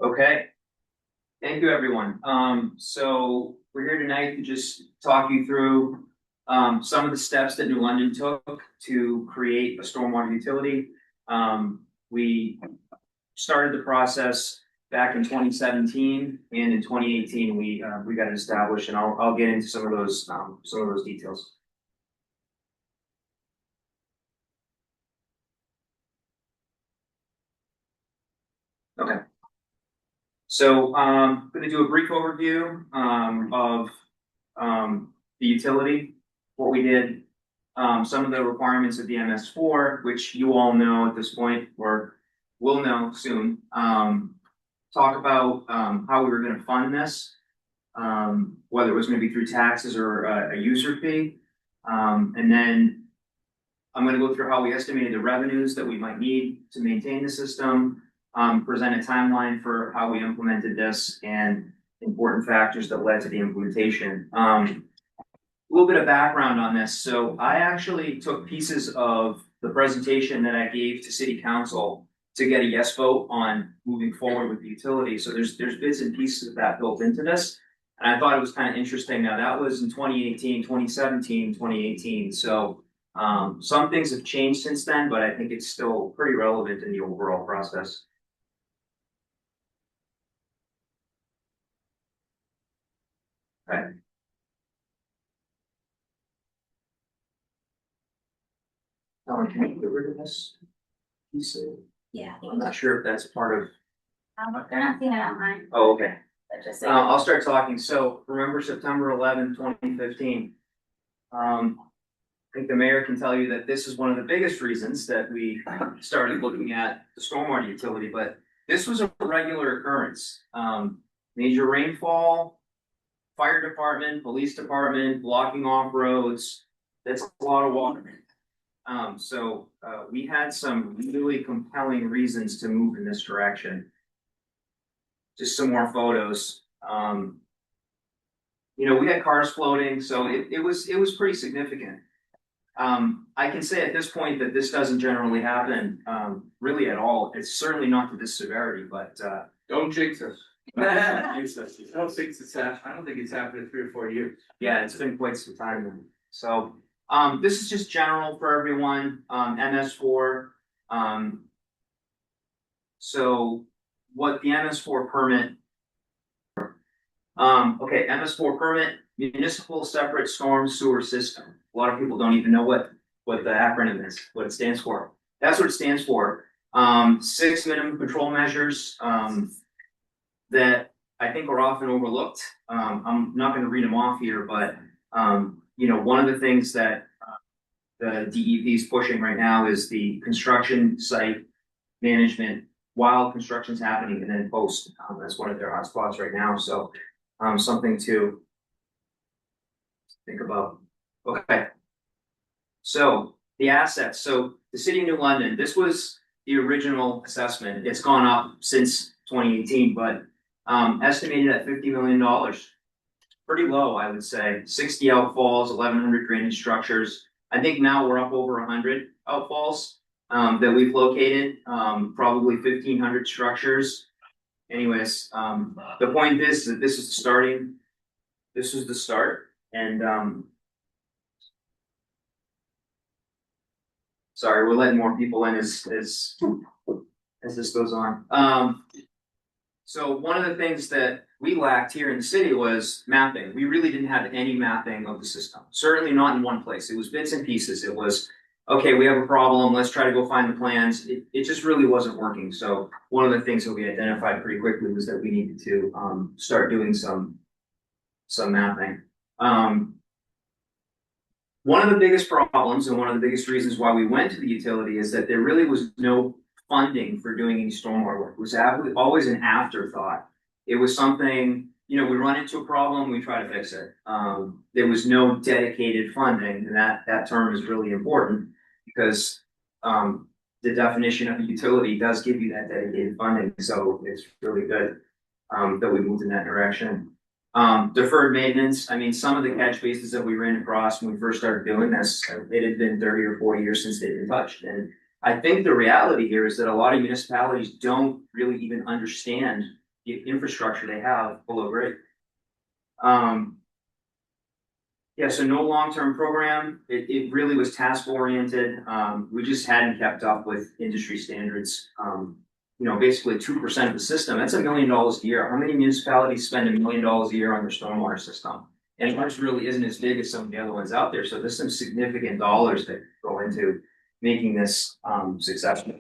Okay, thank you, everyone. So we're here tonight to just talk you through some of the steps that New London took to create a stormwater utility. We started the process back in 2017, and in 2018 we got it established, and I'll get into some of those details. Okay. So I'm going to do a brief overview of the utility, what we did, some of the requirements of the MS4, which you all know at this point or will know soon. Talk about how we were going to fund this, whether it was going to be through taxes or a user fee. And then I'm going to go through how we estimated the revenues that we might need to maintain the system, present a timeline for how we implemented this, and important factors that led to the implementation. A little bit of background on this. So I actually took pieces of the presentation that I gave to City Council to get a yes vote on moving forward with the utility. So there's bits and pieces of that built into this. And I thought it was kind of interesting. Now that was in 2018, 2017, 2018. So some things have changed since then, but I think it's still pretty relevant in the overall process. Okay. Can you get rid of this piece? Yeah. I'm not sure if that's part of. They're not seeing it online. Oh, okay. They're just I'll start talking. So remember September 11, 2015. I think the mayor can tell you that this is one of the biggest reasons that we started looking at the stormwater utility, but this was a regular occurrence. Major rainfall, fire department, police department, blocking off roads. That's a lot of water. So we had some really compelling reasons to move in this direction. Just some more photos. We had cars floating, so it was pretty significant. I can say at this point that this doesn't generally happen, really at all. It's certainly not to this severity, but Don't jinx us. yeah, I don't think it's happened. I don't think it's happened in 3 or 4 years. it's been quite some time now. So this is just general for everyone. MS4. So what the MS4 permit. Okay, MS4 permit, municipal separate storm sewer system. A lot of people don't even know what the acronym is, what it stands for. That's what it stands for. 6 minimum control measures that I think are often overlooked. I'm not going to read them off here, but one of the things that the DEP is pushing right now is the construction site management while construction's happening and then post. That's one of their hotspots right now. So something to think about. Okay. So the assets. So the city of New London, this was the original assessment. It's gone up since 2018, but estimated at $50 million. Pretty low, I would say. 60 outfalls, 1,100 drainage structures. I think now we're up over 100 outfalls that we've located, probably 1,500 structures. Anyways, the point is that this is the start, and sorry, we're letting more people in as this goes on. So one of the things that we lacked here in the city was mapping. We really didn't have any mapping of the system. Certainly not in one place. It was bits and pieces. It was, okay, we have a problem. Let's try to go find the plans. It just really wasn't working. So one of the things that we identified pretty quickly was that we needed to start doing some mapping. One of the biggest problems and one of the biggest reasons why we went to the utility is that there really was no funding for doing any stormwater work. It was always an afterthought. It was something, we run into a problem, we try to fix it. There was no dedicated funding, and that term is really important because the definition of a utility does give you that dedicated funding. So it's really good that we moved in that direction. Deferred maintenance. I mean, some of the catch bases that we ran across when we first started doing this, it had been 30 or 40 years since they'd been touched. And I think the reality here is that a lot of municipalities don't really even understand infrastructure they have below grade. Yeah, so no long-term program. It really was task-oriented. We just hadn't kept up with industry standards. Basically 2% of the system, that's $1 million a year. How many municipalities spend $1 million a year on their stormwater system? And ours really isn't as big as some of the other ones out there. So there's some significant dollars that go into making this successful.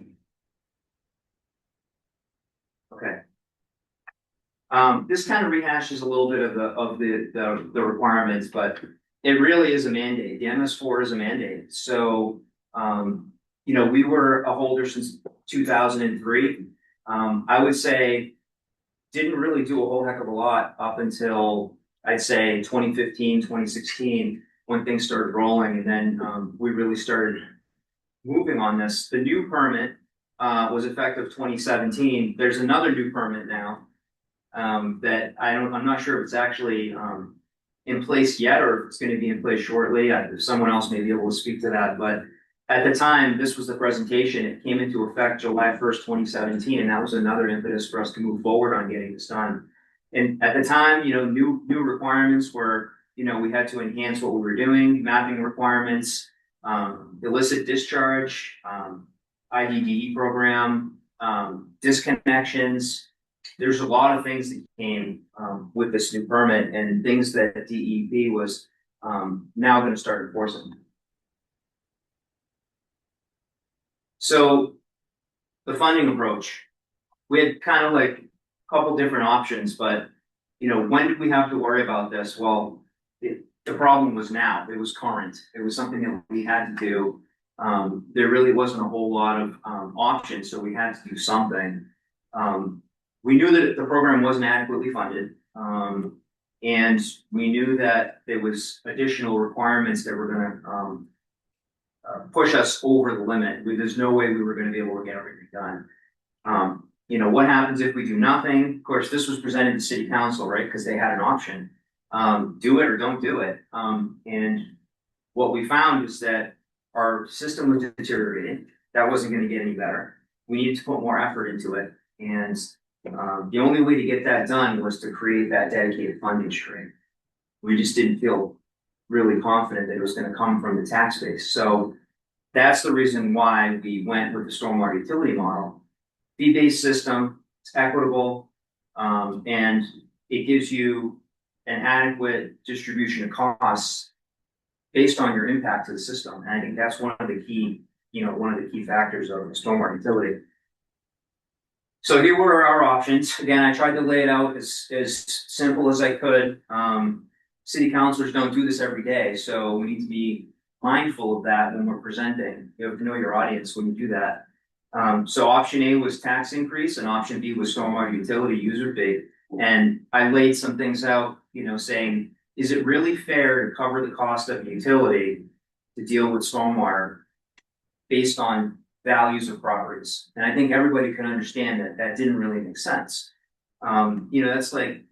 Okay. This kind of rehashes a little bit of the requirements, but it really is a mandate. The MS4 is a mandate. So, we were a holder since 2003. I would say didn't really do a whole heck of a lot up until I'd say 2015, 2016, when things started rolling. And then we really started moving on this. The new permit was effective 2017. There's another new permit now that I'm not sure if it's actually in place yet or if it's going to be in place shortly. Someone else may be able to speak to that. But at the time, this was the presentation. It came into effect July 1st, 2017, and that was another impetus for us to move forward on getting this done. And at the time, new requirements were, we had to enhance what we were doing, mapping requirements, illicit discharge, IDDE program, disconnections. There's a lot of things that came with this new permit and things that DEP was now going to start enforcing. So the funding approach, we had kind of like a couple different options, but when did we have to worry about this? Well, the problem was now. It was current. It was something that we had to do. There really wasn't a whole lot of options, so we had to do something. We knew that the program wasn't adequately funded, and we knew that there was additional requirements that were going to push us over the limit. There's no way we were going to be able to get everything done. What happens if we do nothing? Of course, this was presented to City Council, right? Because they had an option. Do it or don't do it. And what we found is that our system was deteriorating. That wasn't going to get any better. We needed to put more effort into it. And the only way to get that done was to create that dedicated funding stream. We just didn't feel really confident that it was going to come from the tax base. So that's the reason why we went with the stormwater utility model. Fee-based system, it's equitable, and it gives you an adequate distribution of costs based on your impact to the system. And I think that's one of the key factors of the stormwater utility. So here were our options. Again, I tried to lay it out as simple as I could. City councilors don't do this every day, so we need to be mindful of that when we're presenting. You have to know your audience when you do that. So option A was tax increase, and option B was stormwater utility user fee. And I laid some things out, saying, is it really fair to cover the cost of the utility to deal with stormwater based on values of properties? And I think everybody can understand that that didn't really make sense. That's like,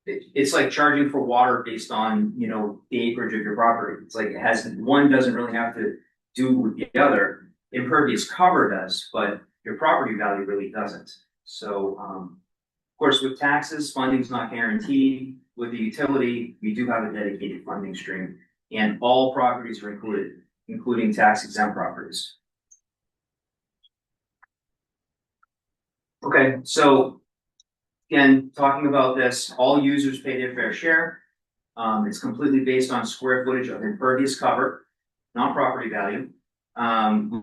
it's like charging for water based on, the acreage of your property. It's like one doesn't really have to do with the other. Impervious cover does, but your property value really doesn't. So, of course, with taxes, funding's not guaranteed. With the utility, we do have a dedicated funding stream, and all properties are included, including tax exempt properties. Okay, so again, talking about this, all users pay their fair share. It's completely based on square footage of impervious cover, not property value.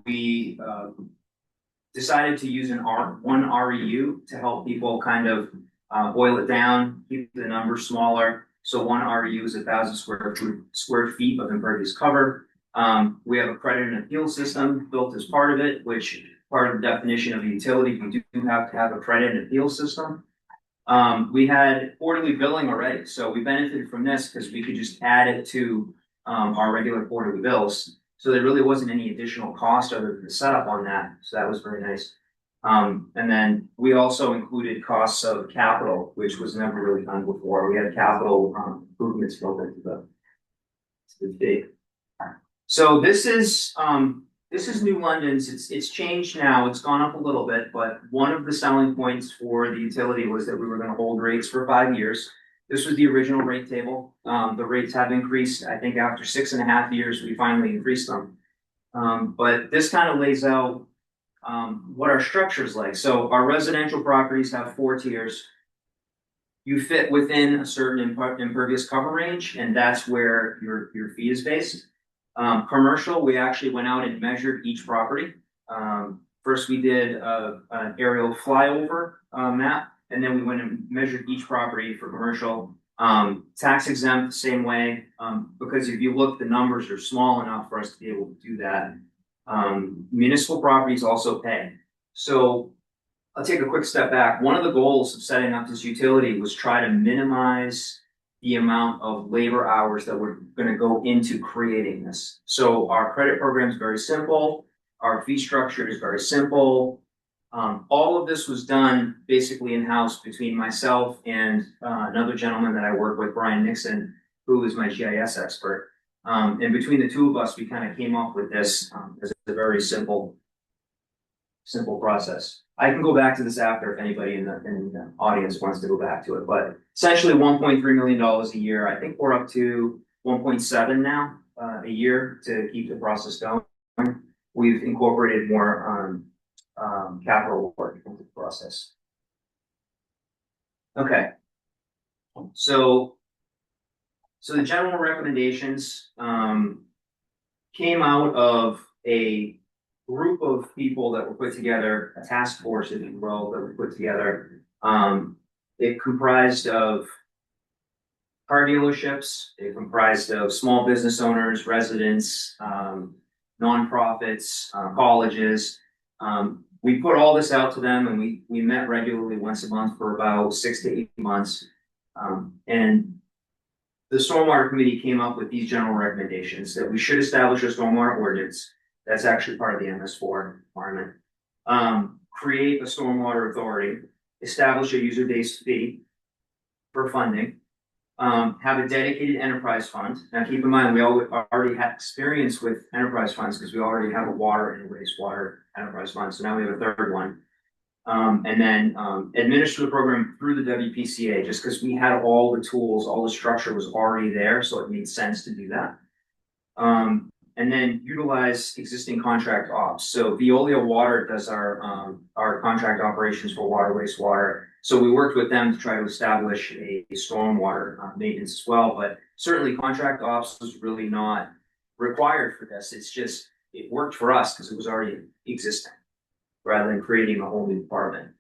We decided to use one REU to help people kind of boil it down, keep the numbers smaller. So one REU is 1,000 square feet of impervious cover. We have a credit and appeal system built as part of it, which part of the definition of a utility, we do have to have a credit and appeal system. We had quarterly billing already, so we benefited from this because we could just add it to our regular quarterly bills. So there really wasn't any additional cost other than the setup on that. So that was very nice. And then we also included costs of capital, which was never really done before. We had capital improvements built into the fee. So this is This is New London's, it's changed now, it's gone up a little bit, but one of the selling points for the utility was that we were gonna hold rates for 5 years. This was the original rate table, the rates have increased, I think after 6.5 years, we finally increased them. But this kind of lays out, what our structure is like, so our residential properties have 4 tiers. You fit within a certain impervious cover range, and that's where your fee is based. Commercial, we actually went out and measured each property. First, we did an aerial flyover map, and then we went and measured each property for commercial. Tax exempt, same way, because if you look, the numbers are small enough for us to be able to do that. Municipal properties also pay. So I'll take a quick step back. One of the goals of setting up this utility was try to minimize the amount of labor hours that we're gonna go into creating this. So our credit program is very simple. Our fee structure is very simple. All of this was done basically in-house between myself and another gentleman that I work with, Brian Nixon, who is my GIS expert. And between the two of us, we kind of came up with this as a very simple process. I can go back to this after if anybody in the audience wants to go back to it, but essentially $1.3 million a year. I think we're up to 1.7 now a year to keep the process going. We've incorporated more capital work into the process. Okay. So the general recommendations came out of a group of people that were put together, a task force, if you will, that were put together. It comprised of car dealerships, it comprised of small business owners, residents, nonprofits, colleges. We put all this out to them, and we met regularly once a month for about 6 to 8 months. And the Stormwater Committee came up with these general recommendations that we should establish a stormwater ordinance. That's actually part of the MS4 requirement. Create a stormwater authority, establish a user-based fee for funding, have a dedicated enterprise fund. Now, keep in mind, we already have experience with enterprise funds because we already have a water and wastewater enterprise fund. So now we have a third one. And then administer the program through the WPCA, just because we had all the tools, all the structure was already there, so it made sense to do that. And then utilize existing contract ops. So Veolia Water does our contract operations for water, wastewater. So we worked with them to try to establish a stormwater maintenance as well. But certainly contract ops was really not required for this. It's just, it worked for us because it was already existing rather than creating a whole new department.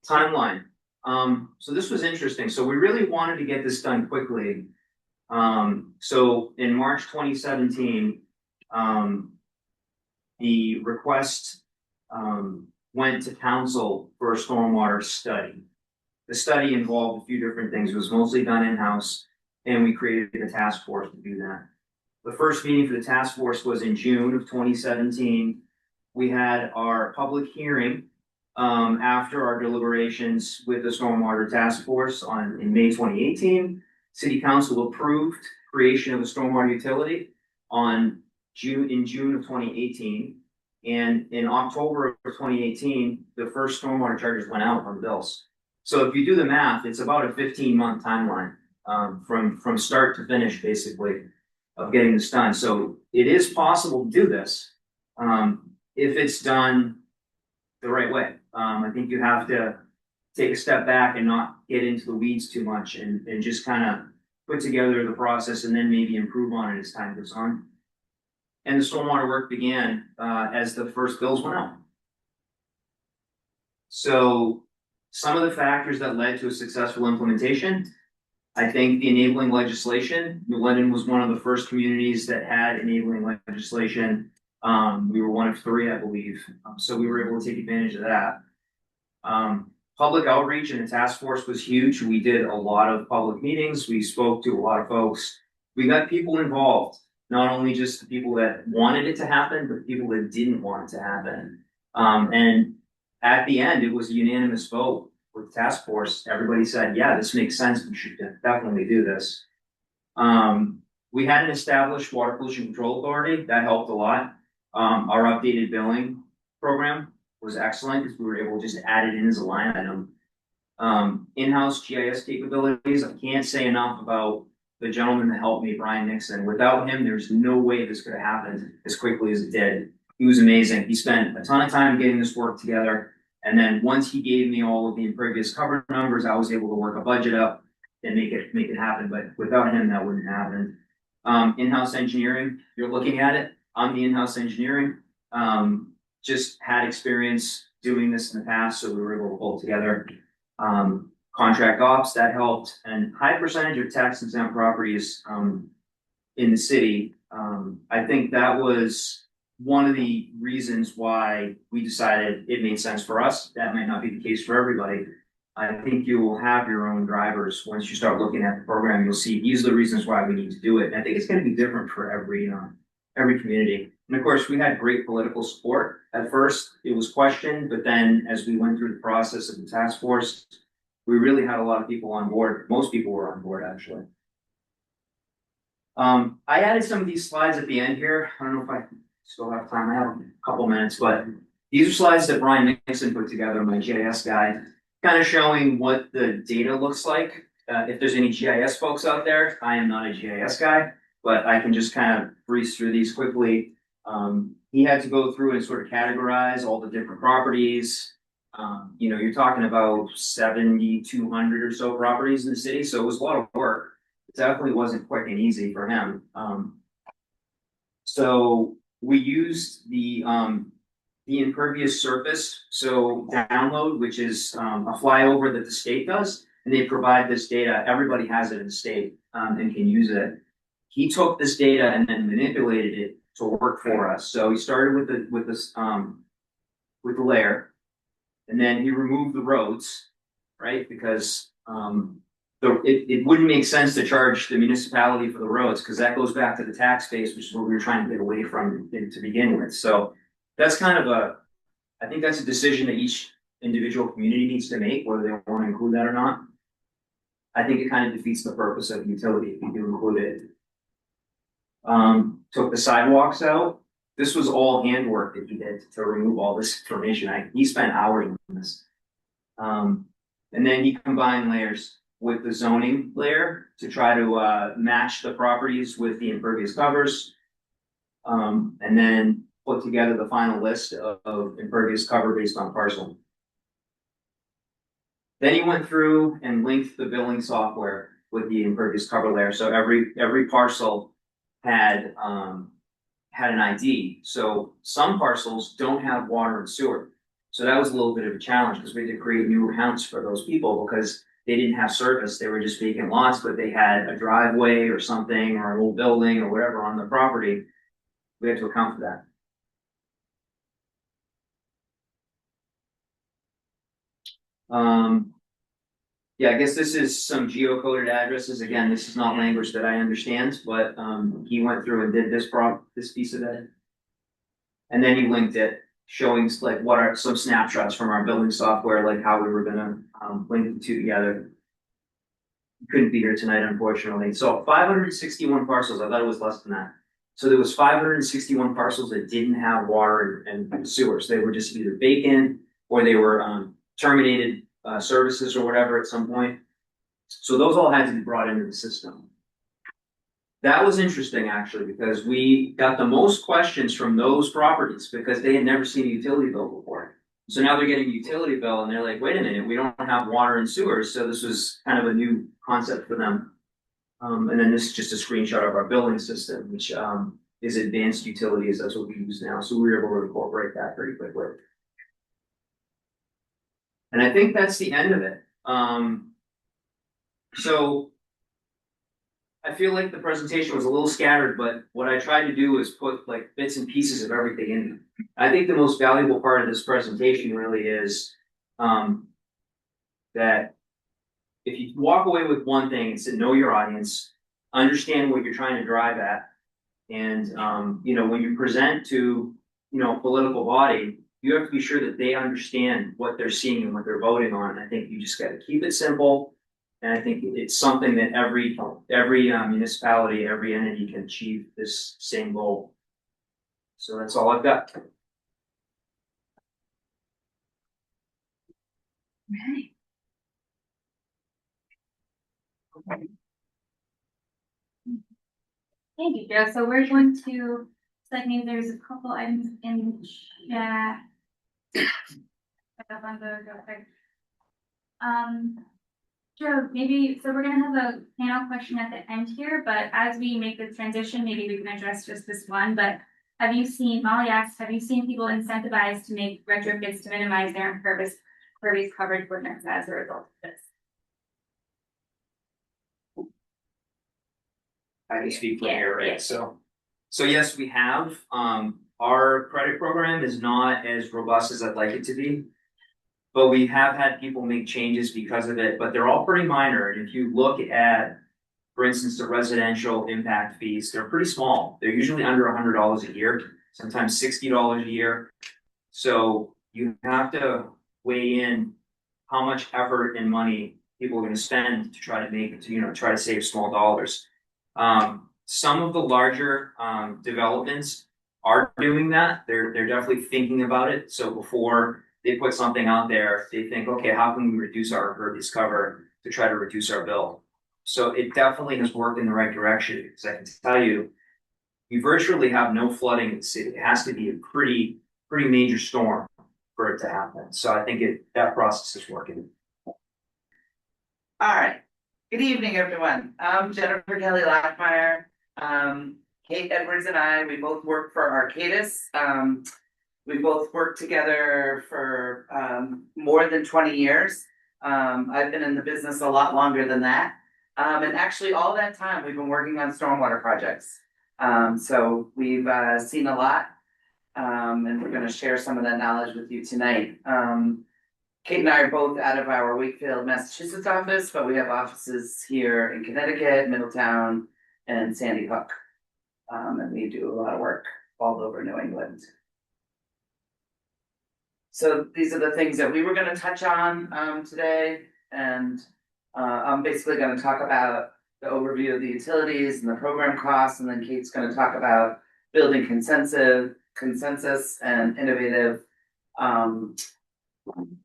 Timeline. So this was interesting. So we really wanted to get this done quickly. So in March 2017, the request went to council for a stormwater study. The study involved a few different things. It was mostly done in-house, and we created a task force to do that. The first meeting for the task force was in June of 2017. We had our public hearing after our deliberations with the stormwater task force in May 2018. City Council approved creation of a stormwater utility in June of 2018. And in October of 2018, the first stormwater charges went out on the bills. So if you do the math, it's about a 15-month timeline from start to finish, basically, of getting this done. So it is possible to do this if it's done the right way. I think you have to take a step back and not get into the weeds too much and just kind of put together the process and then maybe improve on it as time goes on. And the stormwater work began as the first bills went out. So some of the factors that led to a successful implementation, I think the enabling legislation. New London was one of the first communities that had enabling legislation. We were one of 3, I believe. So we were able to take advantage of that. Public outreach and the task force was huge. We did a lot of public meetings. We spoke to a lot of folks. We got people involved, not only just the people that wanted it to happen, but people that didn't want it to happen. And at the end, it was a unanimous vote with the task force. Everybody said, yeah, this makes sense. We should definitely do this. We had an established water pollution control authority. That helped a lot. Our updated billing program was excellent because we were able to just add it in as a line item. In-house GIS capabilities, I can't say enough about the gentleman that helped me, Brian Nixon. Without him, there's no way this could have happened as quickly as it did. He was amazing. He spent a ton of time getting this work together. And then once he gave me all of the impervious cover numbers, I was able to work a budget up and make it happen. But without him, that wouldn't happen. In-house engineering, you're looking at it. I'm the in-house engineering. Just had experience doing this in the past, so we were able to pull it together. Contract ops, that helped, and high percentage of tax exempt properties in the city. I think that was one of the reasons why we decided it made sense for us. That might not be the case for everybody. I think you will have your own drivers once you start looking at the program. You'll see these are the reasons why we need to do it. And I think it's going to be different for every community. And of course, we had great political support. At first, it was questioned, but then as we went through the process of the task force, we really had a lot of people on board. Most people were on board, actually. I added some of these slides at the end here. I don't know if I still have time. I have a couple minutes, but these are slides that Brian Nixon put together, my GIS guy, kind of showing what the data looks like. If there's any GIS folks out there, I am not a GIS guy, but I can just kind of breeze through these quickly. He had to go through and sort of categorize all the different properties. You're talking about 7,200 or so properties in the city, so it was a lot of work. It definitely wasn't quick and easy for him. So we used the impervious surface, so download, which is a flyover that the state does, and they provide this data. Everybody has it in the state and can use it. He took this data and then manipulated it to work for us. So he started with the layer, and then he removed the roads, right? Because it wouldn't make sense to charge the municipality for the roads because that goes back to the tax base, which is what we were trying to get away from to begin with. So that's kind of I think that's a decision that each individual community needs to make, whether they want to include that or not. I think it kind of defeats the purpose of utility if you do include it. Took the sidewalks out. This was all handwork that he did to remove all this information. He spent hours on this. And then he combined layers with the zoning layer to try to match the properties with the impervious covers. And then put together the final list of impervious cover based on parcel. Then he went through and linked the billing software with the impervious cover layer. So every parcel had an ID. So some parcels don't have water and sewer. So that was a little bit of a challenge because we had to create new accounts for those people because they didn't have service. They were just vacant lots, but they had a driveway or something or an old building or whatever on the property. We had to account for that. Yeah, I guess this is some geocoded addresses. Again, this is not language that I understand, but he went through and did this piece of it. And then he linked it, showing like what are some snapshots from our building software, like how we were gonna link the two together. Couldn't be here tonight, unfortunately. So 561 parcels, I thought it was less than that. So there was 561 parcels that didn't have water and sewers. They were just either vacant or they were terminated services or whatever at some point. So those all had to be brought into the system. That was interesting actually, because we got the most questions from those properties because they had never seen a utility bill before. So now they're getting a utility bill and they're like, wait a minute, we don't have water and sewers. So this was kind of a new concept for them. And then this is just a screenshot of our billing system, which is advanced utilities. That's what we use now. So we were able to incorporate that pretty quickly. And I think that's the end of it. So I feel like the presentation was a little scattered, but what I tried to do is put like bits and pieces of everything in. I think the most valuable part of this presentation really is that if you walk away with one thing, it's to know your audience, understand what you're trying to drive at, and when you present to a political body, you have to be sure that they understand what they're seeing and what they're voting on. I think you just got to keep it simple. And I think it's something that every municipality, every entity can achieve this same goal. So that's all I've got. Right. Thank you, Joe. So we're going to, like, maybe there's a couple items in the chat. Joe, maybe, so we're gonna have a panel question at the end here, but as we make the transition, maybe we can address just this one, but have you seen, Molly asked, have you seen people incentivized to make retrofits to minimize their impervious coverage footprints as a result of this? I can speak from Yeah, here, yeah. right? So yes, we have. Our credit program is not as robust as I'd like it to be. But we have had people make changes because of it, but they're all pretty minor. And if you look at, for instance, the residential impact fees, they're pretty small. They're usually under $100 a year, sometimes $60 a year. So you have to weigh in how much effort and money people are going to spend to try to make it to, try to save small dollars. Some of the larger developments are doing that. They're definitely thinking about it. So before they put something out there, they think, okay, how can we reduce our impervious cover to try to reduce our bill? So it definitely has worked in the right direction, because I can tell you, we virtually have no flooding in the city. It has to be a pretty major storm for it to happen. So I think that process is working. All right. Good evening, everyone. I'm Jennifer Kelly Lackmeyer. Kate Edwards and I, we both work for Arcadis. We both worked together for more than 20 years. I've been in the business a lot longer than that. And actually all that time we've been working on stormwater projects. So we've seen a lot, and we're going to share some of that knowledge with you tonight. Kate and I are both out of our Wakefield, Massachusetts office, but we have offices here in Connecticut, Middletown, and Sandy Hook. And we do a lot of work all over New England. So these are the things that we were going to touch on today, and I'm basically going to talk about the overview of the utilities and the program costs, and then Kate's going to talk about building consensus and innovative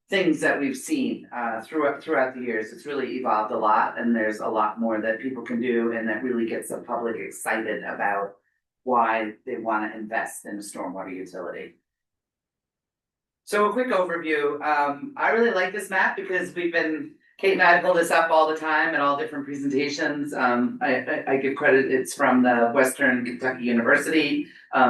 things that we've seen throughout the years. It's really evolved a lot, and there's a lot more that people can do, and that really gets the public excited about why they want to invest in a stormwater utility. So a quick overview. I really like this map because Kate and I pull this up all the time at all different presentations. I give credit, it's from the Western Kentucky University.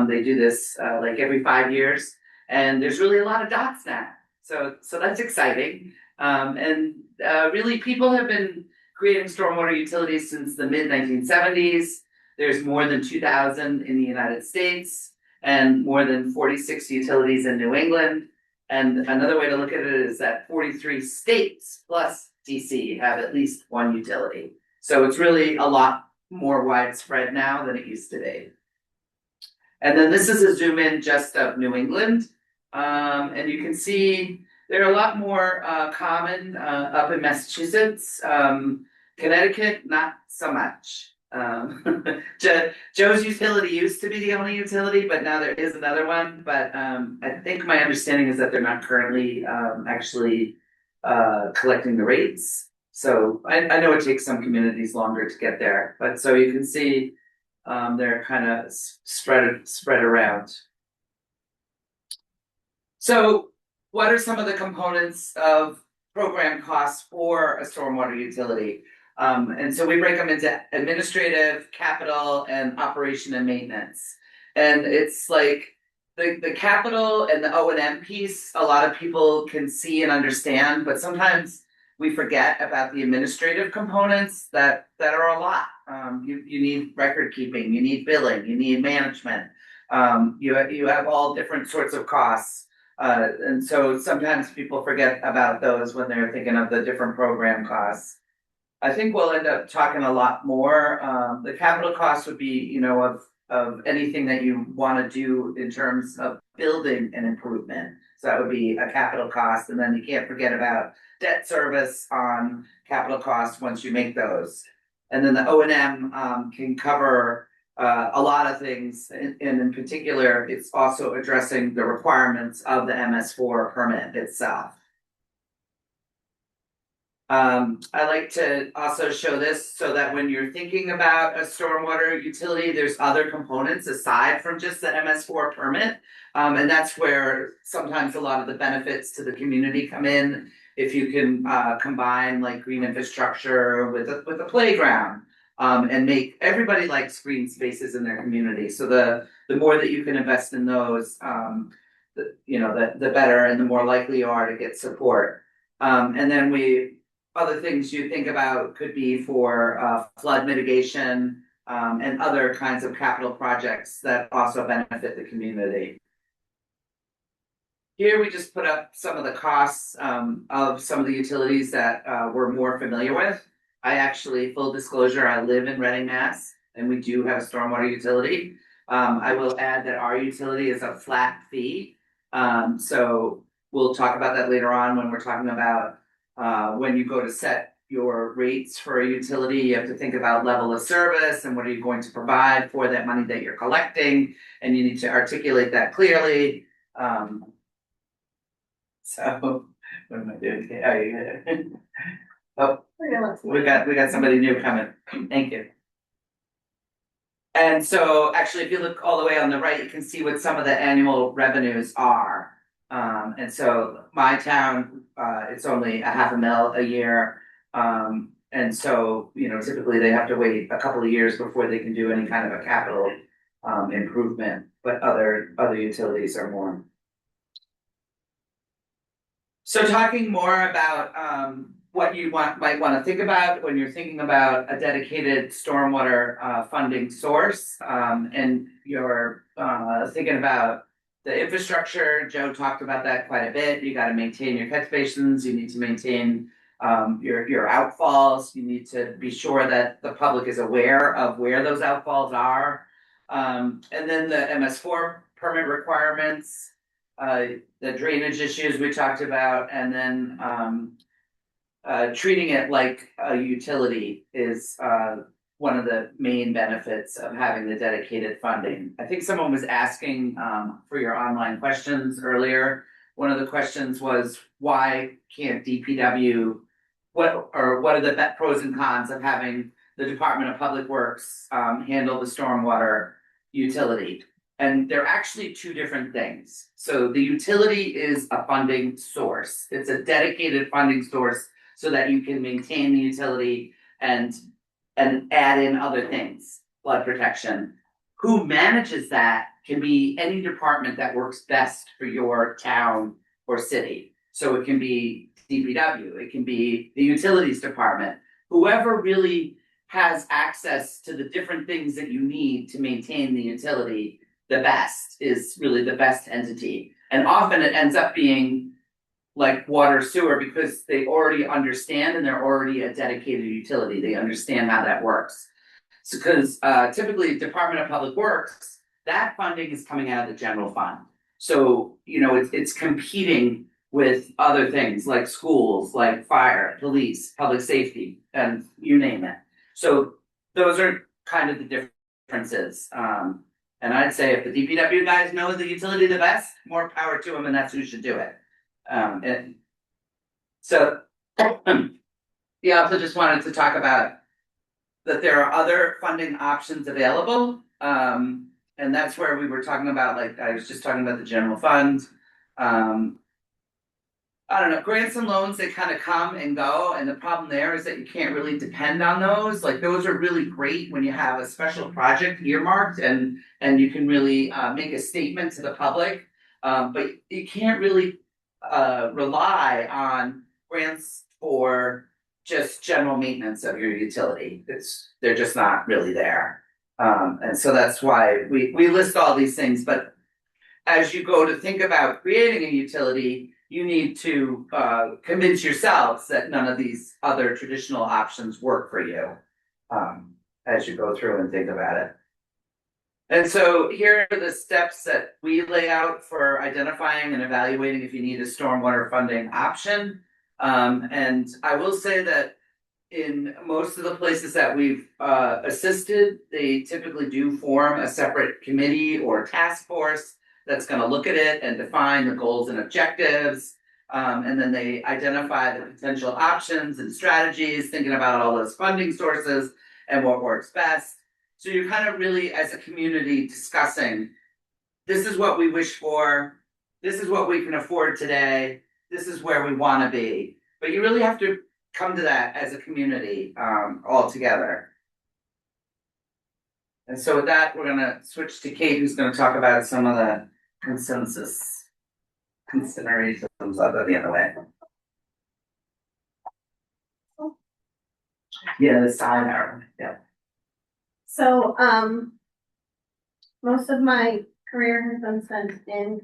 They do this like every 5 years, and there's really a lot of dots now. So that's exciting. Really people have been creating stormwater utilities since the mid 1970s. There's more than 2,000 in the United States and more than 46 utilities in New England. And another way to look at it is that 43 states plus DC have at least one utility. So it's really a lot more widespread now than it used to be. And then this is a zoom in just of New England. And you can see there are a lot more common up in Massachusetts. Connecticut, not so much. Joe's utility used to be the only utility, but now there is another one. But I think my understanding is that they're not currently actually collecting the rates. So I know it takes some communities longer to get there, but so you can see they're kind of spread around. So what are some of the components of program costs for a stormwater utility? And so we break them into administrative, capital, and operation and maintenance. And it's like the capital and the O&M piece, a lot of people can see and understand, but sometimes we forget about the administrative components that are a lot. You need record keeping, you need billing, you need management. You have all different sorts of costs. And so sometimes people forget about those when they're thinking of the different program costs. I think we'll end up talking a lot more. The capital costs would be, of anything that you want to do in terms of building an improvement. So that would be a capital cost, and then you can't forget about debt service on capital costs once you make those. And then the O&M can cover a lot of things, and in particular, it's also addressing the requirements of the MS4 permit itself. I like to also show this so that when you're thinking about a stormwater utility, there's other components aside from just the MS4 permit. And that's where sometimes a lot of the benefits to the community come in. If you can combine like green infrastructure with a playground, and make everybody likes green spaces in their community. So the more that you can invest in those, the better and the more likely you are to get support. And then other things you think about could be for flood mitigation and other kinds of capital projects that also benefit the community. Here we just put up some of the costs of some of the utilities that we're more familiar with. I actually, full disclosure, I live in Reading, Mass, and we do have a stormwater utility. I will add that our utility is a flat fee. So we'll talk about that later on when we're talking about when you go to set your rates for a utility, you have to think about level of service and what are you going to provide for that money that you're collecting, and you need to articulate that clearly. So what am I doing? Oh, we got somebody new coming. Thank you. And so actually, if you look all the way on the right, you can see what some of the annual revenues are. And so my town, it's only $500,000 a year. And so, typically they have to wait a couple of years before they can do any kind of a capital improvement, but other utilities are more. So talking more about what you might want to think about when you're thinking about a dedicated stormwater funding source, and you're thinking about the infrastructure. Joe talked about that quite a bit. You got to maintain your catch basins. You need to maintain your outfalls. You need to be sure that the public is aware of where those outfalls are. And then the MS4 permit requirements, the drainage issues we talked about, and then treating it like a utility is one of the main benefits of having the dedicated funding. I think someone was asking for your online questions earlier. One of the questions was, why can't DPW, what are the pros and cons of having the Department of Public Works handle the stormwater utility? And they're actually two different things. So the utility is a funding source. It's a dedicated funding source so that you can maintain the utility and add in other things, flood protection. Who manages that can be any department that works best for your town or city. So it can be DPW, it can be the utilities department, whoever really has access to the different things that you need to maintain the utility, the best is really the best entity. And often it ends up being like water sewer because they already understand and they're already a dedicated utility. They understand how that works. So because typically Department of Public Works, that funding is coming out of the general fund. So, it's competing with other things like schools, like fire, police, public safety, and you name it. So those are kind of the differences. And I'd say if the DPW guys know the utility the best, more power to them, and that's who should do it. And so, yeah, also just wanted to talk about that there are other funding options available. And that's where we were talking about, like, I was just talking about the general fund. I don't know, grants and loans, they kind of come and go. And the problem there is that you can't really depend on those. Like, those are really great when you have a special project earmarked and you can really make a statement to the public. But you can't really rely on grants for just general maintenance of your utility. They're just not really there. And so that's why we list all these things. But as you go to think about creating a utility, you need to convince yourselves that none of these other traditional options work for you as you go through and think about it. And so here are the steps that we lay out for identifying and evaluating if you need a stormwater funding option. And I will say that in most of the places that we've assisted, they typically do form a separate committee or task force that's gonna look at it and define the goals and objectives. And then they identify the potential options and strategies, thinking about all those funding sources and what works best. So you're kind of really, as a community, discussing, this is what we wish for, this is what we can afford today, this is where we wanna be. But you really have to come to that as a community, all together. And so with that, we're gonna switch to Kate, who's gonna talk about some of the consensus considerations of the other way. Yeah, the side arrow, yeah. So, most of my career has been spent in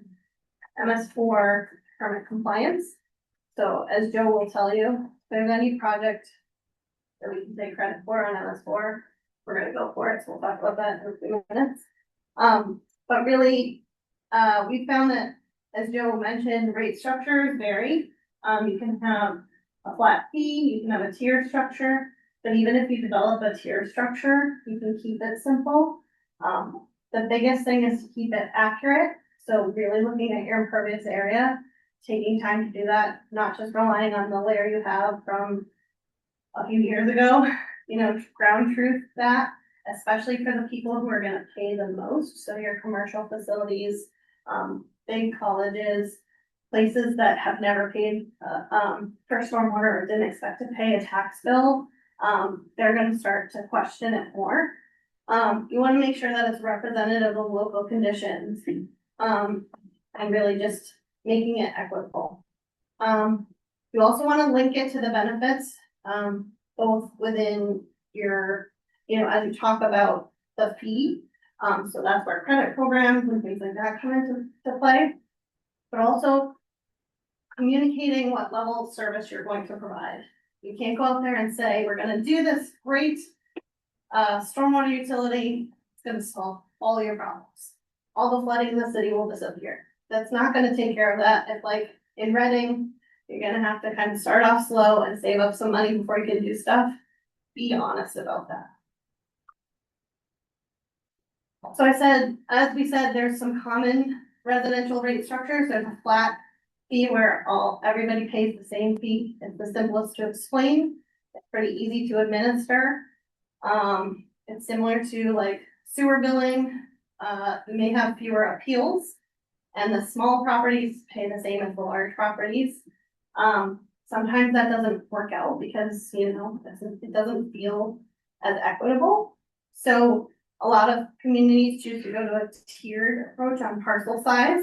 MS4 permit compliance. So as Joe will tell you, if there's any project that we can take credit for on MS4, we're gonna go for it, so we'll talk about that in a few minutes. But really, we found that, as Joe mentioned, rate structures vary. You can have a flat fee, you can have a tier structure, but even if you develop a tier structure, you can keep it simple. The biggest thing is to keep it accurate, so really looking at your impervious area, taking time to do that, not just relying on the layer you have from a few years ago, you know, ground truth that, especially for the people who are gonna pay the most, so your commercial facilities, big colleges, places that have never paid, for stormwater or didn't expect to pay a tax bill, they're gonna start to question it more. You wanna make sure that it's representative of local conditions, and really just making it equitable. You also wanna link it to the benefits, both within your, you know, as you talk about the fee. So that's where credit programs and things like that come into play. But also communicating what level of service you're going to provide. You can't go out there and say, we're gonna do this great stormwater utility, it's gonna solve all your problems. All the flooding in the city will disappear. That's not gonna take care of that. If like in Reading, you're gonna have to kind of start off slow and save up some money before you can do stuff. Be honest about that. So as we said, there's some common residential rate structures. There's a flat fee where everybody pays the same fee. It's the simplest to explain. It's pretty easy to administer. It's similar to like sewer billing. We may have fewer appeals, and the small properties pay the same as the large properties. Sometimes that doesn't work out because, you know, it doesn't feel as equitable. So a lot of communities choose to go to a tiered approach on parcel size,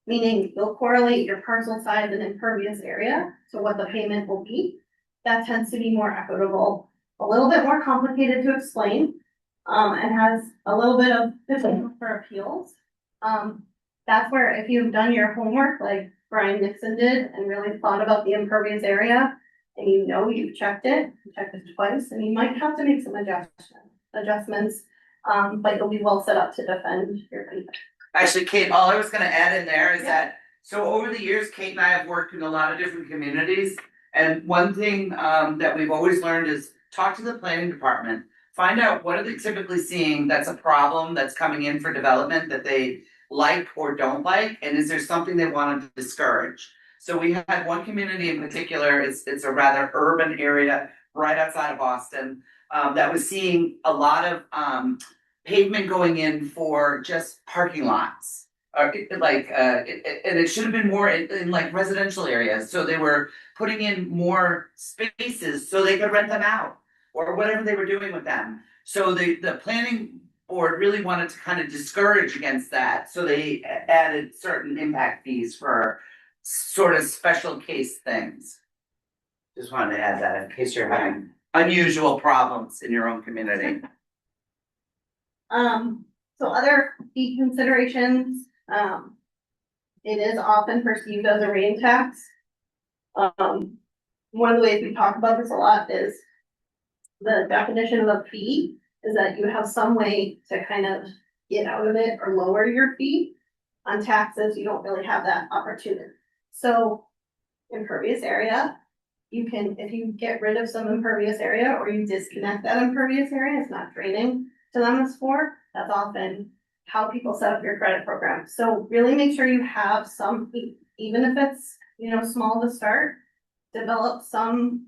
meaning you'll correlate your parcel size and impervious area to what the payment will be. That tends to be more equitable, a little bit more complicated to explain, and has a little bit of potential for appeals. That's where if you've done your homework, like Brian Nixon did, and really thought about the impervious area, and you know you've checked it twice, and you might have to make some adjustments, but you'll be well set up to defend your payment. Actually, Kate, all I was gonna add in there is that, so over the years, Kate and I have worked in a lot of different communities. And one thing that we've always learned is talk to the planning department, find out what are they typically seeing that's a problem that's coming in for development that they like or don't like, and is there something they want to discourage? So we had one community in particular, it's a rather urban area right outside of Boston, that was seeing a lot of pavement going in for just parking lots. And it should have been more in like residential areas, so they were putting in more spaces so they could rent them out, or whatever they were doing with them. So the planning board really wanted to kind of discourage against that, so they added certain impact fees for sort of special case things. Just wanted to add that in case you're having unusual problems in your own community. So other fee considerations, it is often perceived as a rain tax. One of the ways we talk about this a lot is the definition of a fee is that you have some way to kind of get out of it or lower your fee. On taxes, you don't really have that opportunity. So impervious area, you can, if you get rid of some impervious area or you disconnect that impervious area, it's not draining to the MS4, that's often how people set up your credit program. So really make sure you have some, even if it's, you know, small to start, develop some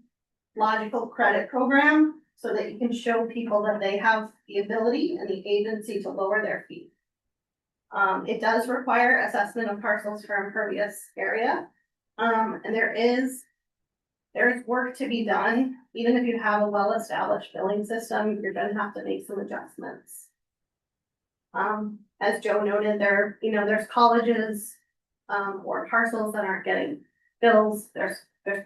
logical credit program so that you can show people that they have the ability and the agency to lower their fee. It does require assessment of parcels for impervious area. And there's work to be done. Even if you have a well-established billing system, you're gonna have to make some adjustments. As Joe noted, there's colleges, or parcels that aren't getting bills. There's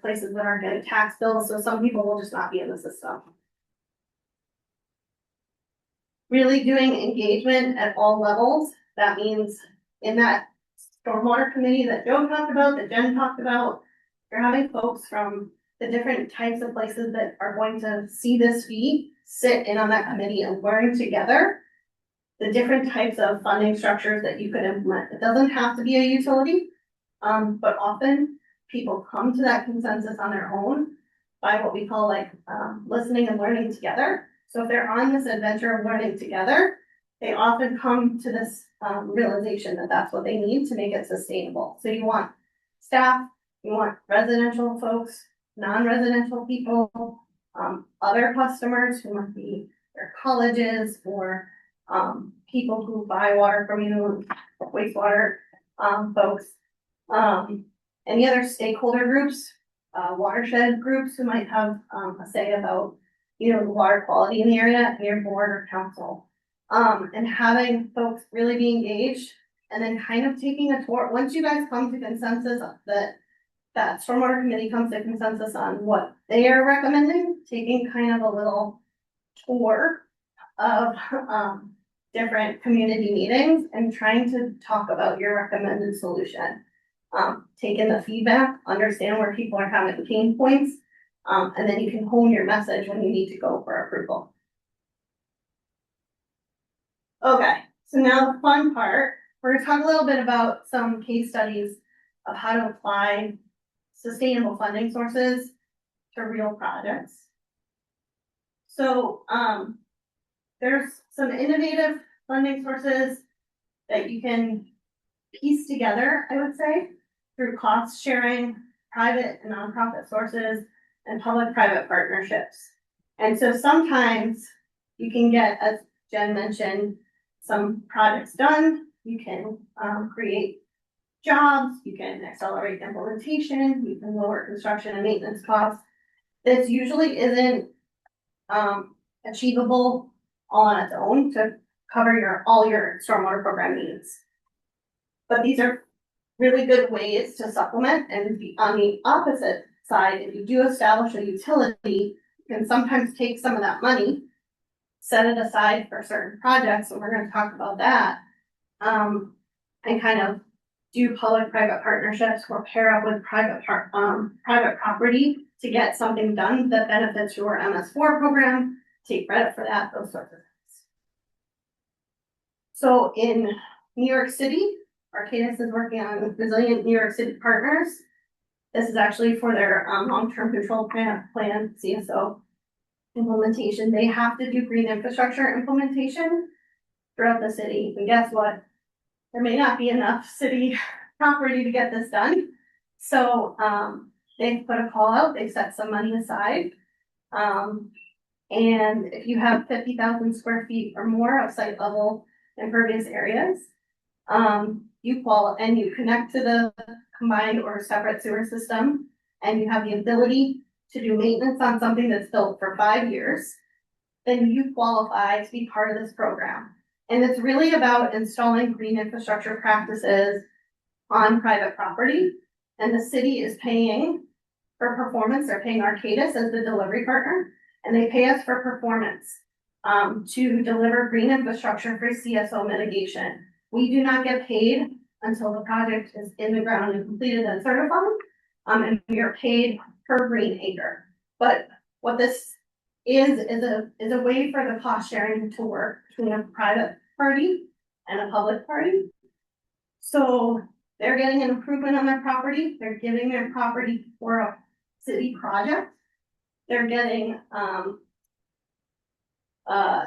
places that aren't getting tax bills, so some people will just not be in the system. Really doing engagement at all levels. That means in that stormwater committee that Joe talked about, that Jen talked about, you're having folks from the different types of places that are going to see this fee sit in on that committee and learn together the different types of funding structures that you could implement. It doesn't have to be a utility, but often people come to that consensus on their own by what we call listening and learning together. So if they're on this adventure of learning together, they often come to this realization that that's what they need to make it sustainable. So you want staff, you want residential folks, non-residential people, other customers who might be their colleges or people who buy water from you, wastewater folks, any other stakeholder groups, watershed groups who might have a say about, you know, the water quality in the area, and your board or council. And having folks really be engaged and then kind of taking a tour. Once you guys come to consensus that stormwater committee comes to consensus on what they are recommending, taking kind of a little tour of different community meetings and trying to talk about your recommended solution. Take in the feedback, understand where people are having pain points, and then you can hone your message when you need to go for approval. Okay, so now the fun part, we're gonna talk a little bit about some case studies of how to apply sustainable funding sources to real projects. So, there's some innovative funding sources that you can piece together, I would say, through cost sharing, private and nonprofit sources, and public-private partnerships. And so sometimes you can get, as Jen mentioned, some projects done, you can create jobs, you can accelerate implementation, you can lower construction and maintenance costs. This usually isn't achievable all on its own to cover all your stormwater program needs. But these are really good ways to supplement, and on the opposite side, if you do establish a utility, you can sometimes take some of that money, set it aside for certain projects, and we're gonna talk about that, and kind of do public-private partnerships or pair up with private property to get something done that benefits your MS4 program, take credit for that, those sorts of things. So in New York City, Arcadis is working on Resilient New York City Partners. This is actually for their long-term control plan CSO implementation. They have to do green infrastructure implementation throughout the city. And guess what? There may not be enough city property to get this done. So they've put a call out, they've set some money aside. And if you have 50,000 square feet or more of site level impervious areas, you connect to the combined or separate sewer system, and you have the ability to do maintenance on something that's built for 5 years, then you qualify to be part of this program. And it's really about installing green infrastructure practices on private property. And the city is paying for performance. They're paying Arcadis as the delivery partner, and they pay us for performance to deliver green infrastructure for CSO mitigation. We do not get paid until the project is in the ground and completed and certified, and we are paid per green acre. But what this is a way for the cost sharing to work between a private party and a public party. So they're getting an improvement on their property, they're giving their property for a city project. They're getting,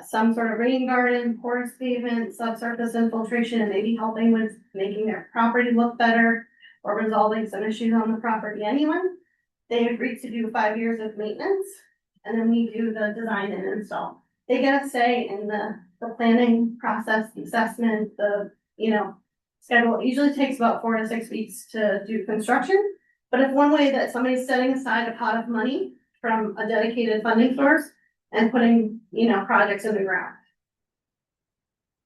some sort of rain garden, porous pavement, subsurface infiltration, and maybe helping with making their property look better or resolving some issues on the property anyway. They agreed to do 5 years of maintenance, and then we do the design and install. They get a say in the planning process, the assessment, the, schedule. It usually takes about 4 to 6 weeks to do construction. But it's one way that somebody's setting aside a pot of money from a dedicated funding source and putting, projects in the ground.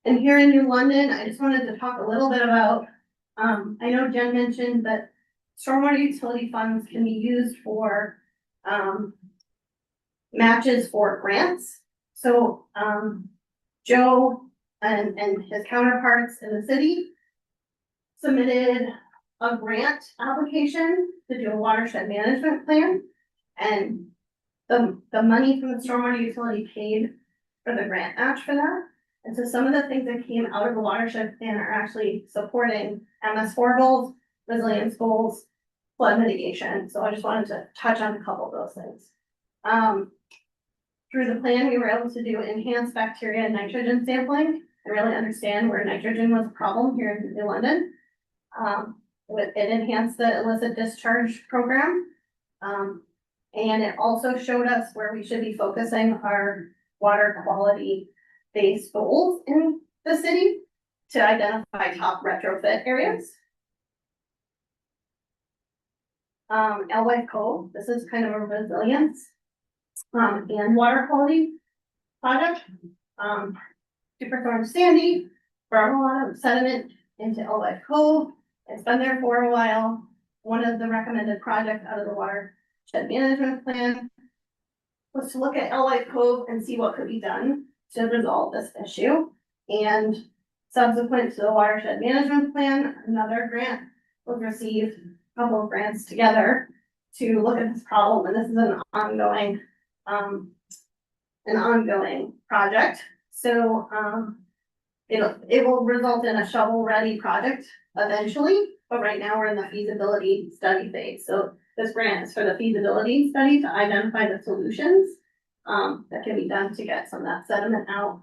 And here in New London, I just wanted to talk a little bit about, I know Jen mentioned that stormwater utility funds can be used for, matches for grants. So, Joe and his counterparts in the city submitted a grant application to do a watershed management plan. And the money from the stormwater utility paid for the grant match for that. And so some of the things that came out of the watershed plan are actually supporting MS4 goals, resilience goals, flood mitigation. So I just wanted to touch on a couple of those things. Through the plan, we were able to do enhanced bacteria and nitrogen sampling and really understand where nitrogen was a problem here in New London. It enhanced the illicit discharge program. And it also showed us where we should be focusing our water quality based goals in the city to identify top retrofit areas. Elway Cove, this is kind of a resilience and water quality project. Superstorm Sandy brought a lot of sediment into Elway Cove. It's been there for a while. One of the recommended projects out of the watershed management plan was to look at Elway Cove and see what could be done to resolve this issue. And subsequent to the watershed management plan, another grant was received, a couple of grants together to look at this problem. And this is an ongoing project. So it will result in a shovel-ready project eventually, but right now we're in the feasibility study phase. So this grant is for the feasibility study to identify the solutions that can be done to get some of that sediment out.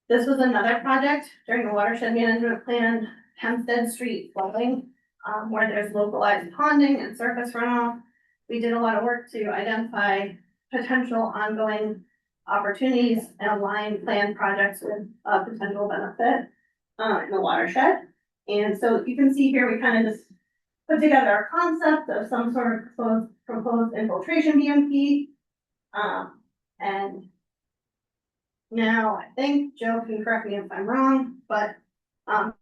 This was another project during the watershed management plan, Hempstead Street flooding, where there's localized ponding and surface runoff. We did a lot of work to identify potential ongoing opportunities and align planned projects with potential benefit in the watershed. And so you can see here, we kind of just put together a concept of some sort of proposed infiltration BMP. And now I think Joe can correct me if I'm wrong, but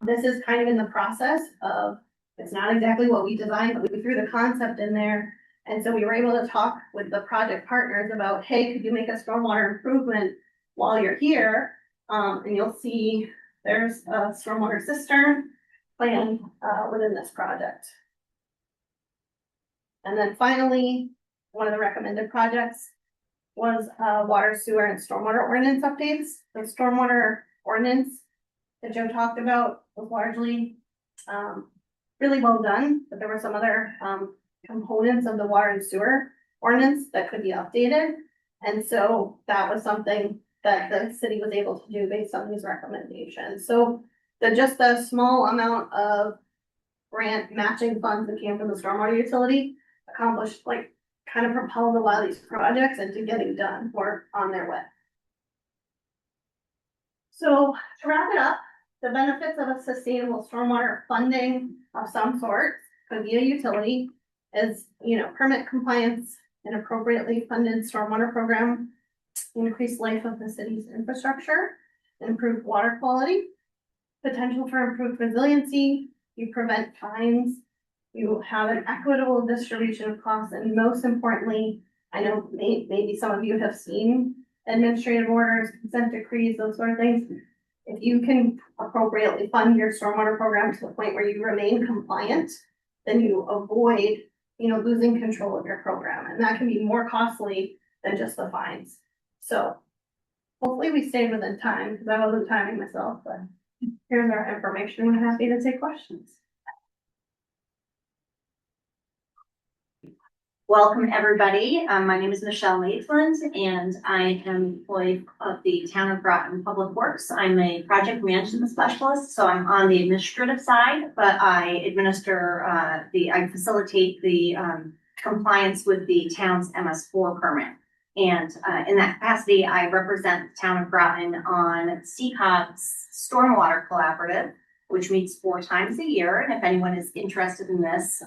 this is kind of in the process of, it's not exactly what we designed, but we threw the concept in there. And so we were able to talk with the project partners about, hey, could you make a stormwater improvement while you're here? And you'll see there's a stormwater cistern plan within this project. And then finally, one of the recommended projects was water, sewer, and stormwater ordinance updates. The stormwater ordinance that Joe talked about was largely really well done, but there were some other components of the water and sewer ordinance that could be updated. And so that was something that the city was able to do based on these recommendations. So just a small amount of grant matching funds that came from the stormwater utility accomplished, like, kind of propelled a lot of these projects into getting done or on their way. So to wrap it up, the benefits of a sustainable stormwater funding of some sort could be a utility is, permit compliance, an appropriately funded stormwater program, increased life of the city's infrastructure, improved water quality, potential for improved resiliency, you prevent fines, you have an equitable distribution of costs, and most importantly, I know maybe some of you have seen administrative orders, consent decrees, those sort of things. If you can appropriately fund your stormwater program to the point where you remain compliant, then you avoid, losing control of your program. And that can be more costly than just the fines. So hopefully we stayed within time, because I wasn't timing myself, but here's our information. We're happy to take questions. Welcome, everybody. My name is Michelle Maitland, and I am employed of the Town of Groton Public Works. I'm a project management specialist, so I'm on the administrative side, but I facilitate the compliance with the town's MS4 permit. And in that capacity, I represent the Town of Groton on SECOG's Stormwater Collaborative, which meets 4 times a year. And if anyone is interested in this,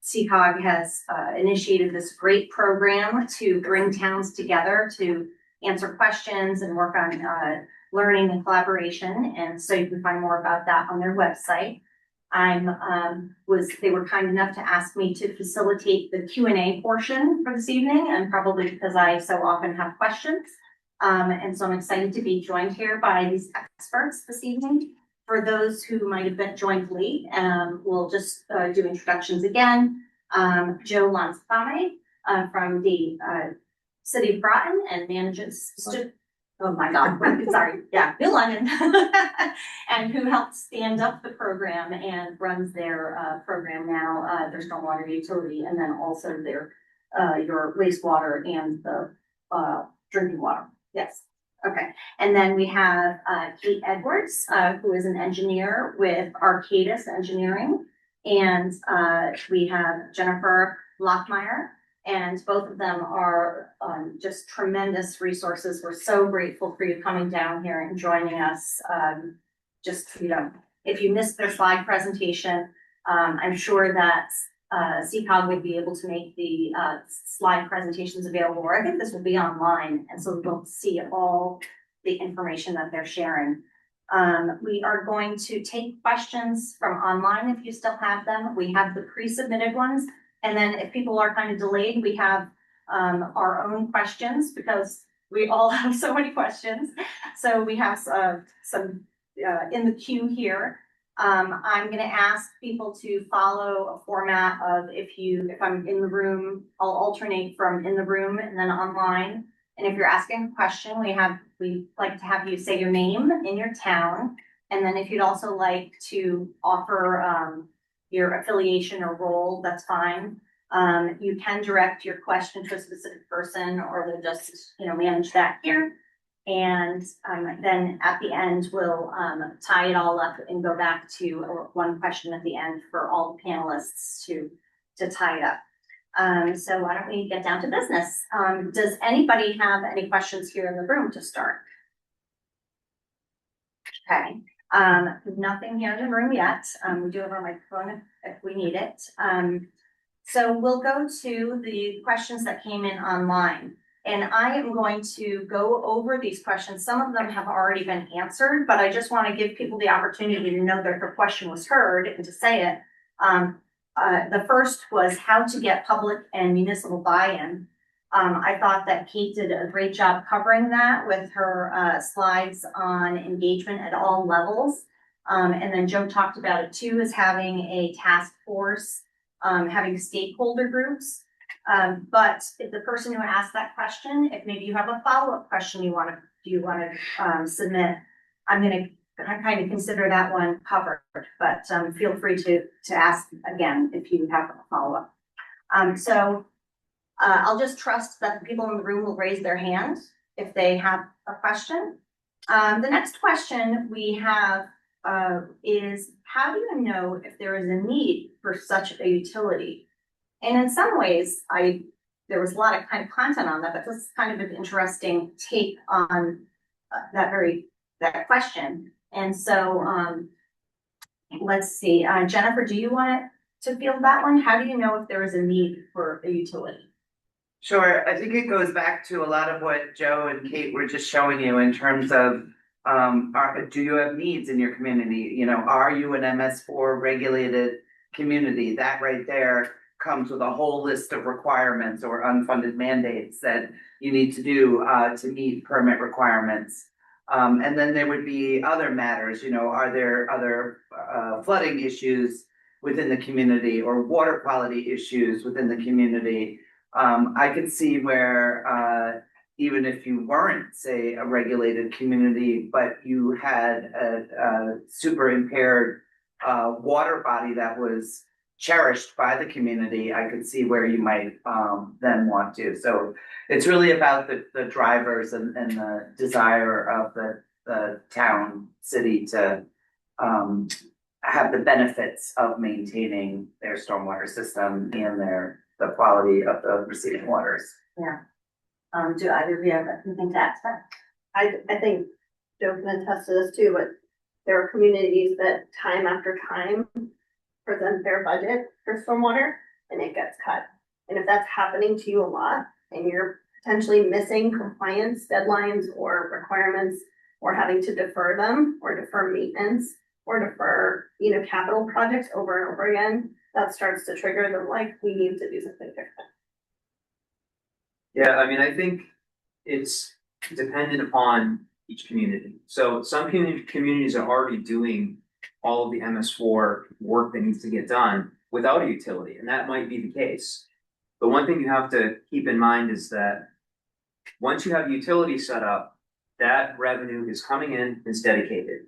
SECOG has initiated this great program to bring towns together to answer questions and work on learning and collaboration. And so you can find more about that on their website. They were kind enough to ask me to facilitate the Q&A portion for this evening, and probably because I so often have questions. And so I'm excited to be joined here by these experts this evening. For those who might have been joined late, we'll just do introductions again. Joe Lansfame from the City of Groton and manages, oh my God, sorry, yeah, New London, and who helped stand up the program and runs their program now, their stormwater utility, and then also their your wastewater and the drinking water. Yes. Okay, and then we have Kate Edwards, who is an engineer with Arcadis Engineering, and we have Jennifer Lockmeyer, and both of them are just tremendous resources. We're so grateful for you coming down here and joining us. Just, you know, if you missed their slide presentation, I'm sure that SECOG would be able to make the slide presentations available, or I think this will be online, and so we'll see all the information that they're sharing. We are going to take questions from online if you still have them. We have the pre-submitted ones, and then if people are kind of delayed, we have our own questions because we all have so many questions. So we have some in the queue here. I'm gonna ask people to follow a format of if I'm in the room, I'll alternate from in the room and then online. And if you're asking a question, we like to have you say your name and your town. And then if you'd also like to offer your affiliation or role, that's fine. You can direct your question to a specific person, or we'll just, you know, manage that here. And then at the end, we'll tie it all up and go back to one question at the end for all the panelists to tie it up. So why don't we get down to business? Does anybody have any questions here in the room to start? Okay, nothing here in the room yet. We do have our microphone if we need it. So we'll go to the questions that came in online. And I am going to go over these questions. Some of them have already been answered, but I just want to give people the opportunity to know that their question was heard and to say it. The first was how to get public and municipal buy-in. I thought that Kate did a great job covering that with her slides on engagement at all levels. And then Joe talked about it too, is having a task force, having stakeholder groups. But if the person who asked that question, if maybe you have a follow-up question you want to submit, I'm going to kind of consider that one covered, but feel free to ask again if you have a follow-up. So I'll just trust that the people in the room will raise their hand if they have a question. The next question we have is, how do you know if there is a need for such a utility? And in some ways, there was a lot of kind of content on that, but this is kind of an interesting take on that question. And so let's see, Jennifer, do you want to field that one? How do you know if there is a need for a utility? Sure, I think it goes back to a lot of what Joe and Kate were just showing you in terms of do you have needs in your community? You know, are you an MS4 regulated community? That right there comes with a whole list of requirements or unfunded mandates that you need to do to meet permit requirements. And then there would be other matters, you know, are there other flooding issues within the community or water quality issues within the community? I could see where even if you weren't, say, a regulated community, but you had a super impaired water body that was cherished by the community, I could see where you might then want to. So it's really about the drivers and the desire of the town, city to have the benefits of maintaining their stormwater system and the quality of the receiving waters. Yeah. Do either of you have anything to add to that? I think Joe can attest to this too, but there are communities that time after time present their budget for stormwater and it gets cut. And if that's happening to you a lot and you're potentially missing compliance deadlines or requirements or having to defer them or defer maintenance or defer, capital projects over and over again, that starts to trigger them like, we need to do something different. Yeah, I mean, I think it's dependent upon each community. So some communities are already doing all of the MS4 work that needs to get done without a utility, and that might be the case. The one thing you have to keep in mind is that once you have utility set up, that revenue is coming in, it's dedicated.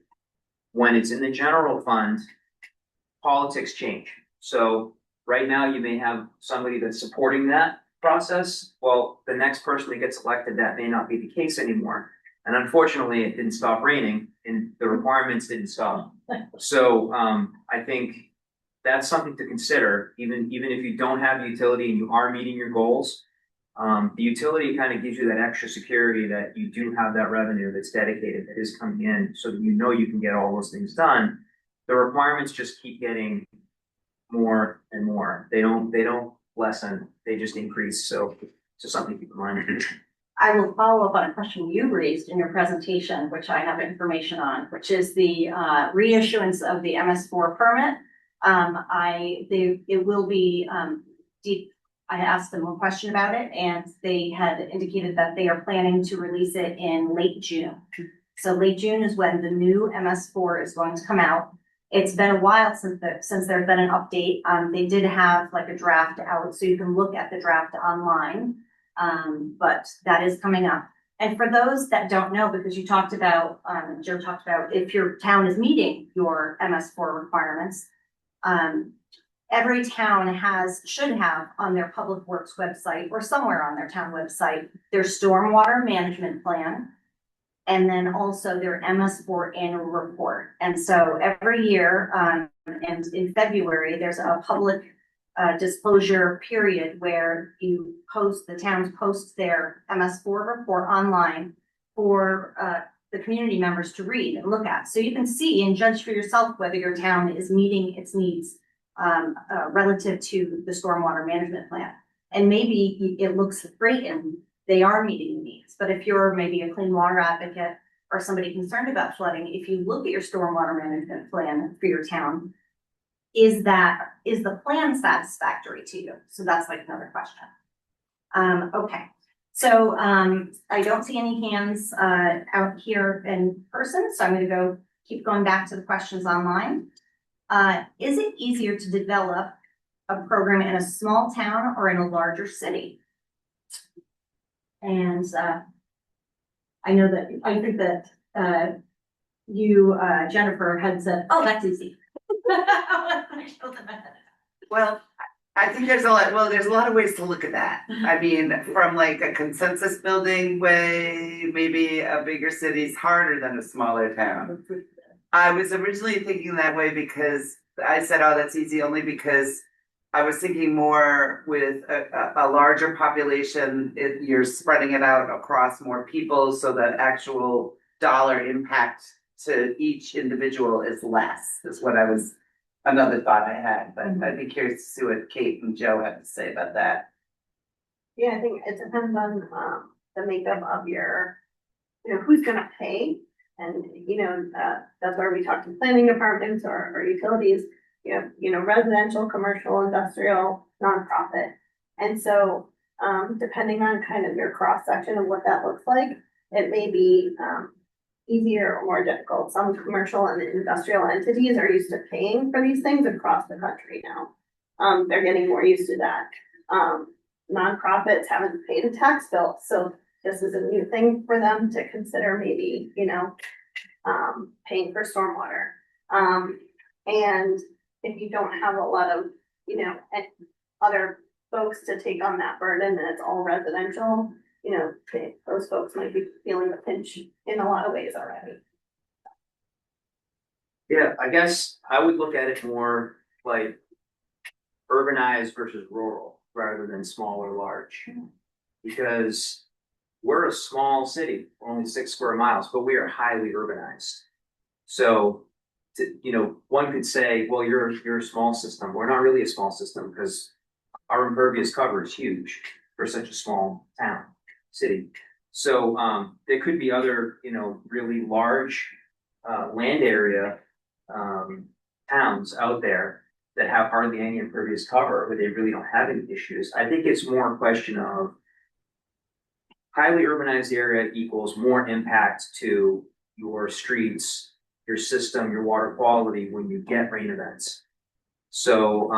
When it's in the general fund, politics change. So right now you may have somebody that's supporting that process. Well, the next person that gets elected, that may not be the case anymore. And unfortunately, it didn't stop raining and the requirements didn't stop. So I think that's something to consider, even if you don't have utility and you are meeting your goals. The utility kind of gives you that extra security that you do have that revenue that's dedicated, that is coming in, so that you can get all those things done. The requirements just keep getting more and more. They don't lessen, they just increase. So just something to keep in mind. I will follow up on a question you raised in your presentation, which I have information on, which is the reissuance of the MS4 permit. It will be deep. I asked them a question about it and they had indicated that they are planning to release it in late June. So late June is when the new MS4 is going to come out. It's been a while since there's been an update. They did have like a draft out, so you can look at the draft online. But that is coming up. And for those that don't know, because you talked about, Joe talked about if your town is meeting your MS4 requirements, every town should have on their public works website or somewhere on their town website, their stormwater management plan. And then also their MS4 annual report. And so every year, and in February, there's a public disclosure period where the towns post their MS4 report online for the community members to read and look at. So you can see and judge for yourself whether your town is meeting its needs relative to the stormwater management plan. And maybe it looks great and they are meeting the needs. But if you're maybe a clean water advocate or somebody concerned about flooding, if you look at your stormwater management plan for your town, is the plan satisfactory to you? So that's like another question. Okay, so I don't see any hands out here in person, so I'm gonna keep going back to the questions online. Is it easier to develop a program in a small town or in a larger city? And I think that you, Jennifer, had said, oh, that's easy. Well, I think there's a lot of ways to look at that. I mean, from like a consensus building way, maybe a bigger city is harder than a smaller town. I was originally thinking that way because I said, oh, that's easy, only because I was thinking more with a larger population, you're spreading it out across more people, so that actual dollar impact to each individual is less, is another thought I had, but I'd be curious to see what Kate and Joe have to say about that. Yeah, I think it depends on the makeup of your, who's gonna pay. And, that's where we talk to planning departments or utilities. You have, residential, commercial, industrial, nonprofit. And so, depending on kind of your cross section of what that looks like, it may be easier or more difficult. Some commercial and industrial entities are used to paying for these things across the country now. They're getting more used to that. Nonprofits haven't paid a tax bill, so this is a new thing for them to consider maybe, paying for stormwater. And if you don't have a lot of you know, and other folks to take on that burden, and it's all residential, you know, those folks might be feeling the pinch in a lot of ways already. Yeah, I guess I would look at it more like urbanized versus rural rather than small or large. Because we're a small city, we're only 6 square miles, but we are highly urbanized. So, one could say, well, you're a small system. We're not really a small system because our impervious cover is huge for such a small town, city. So, there could be other, really large, land area, towns out there that have hardly any impervious cover, where they really don't have any issues. I think it's more a question of highly urbanized area equals more impact to your streets, your system, your water quality when you get rain events. So,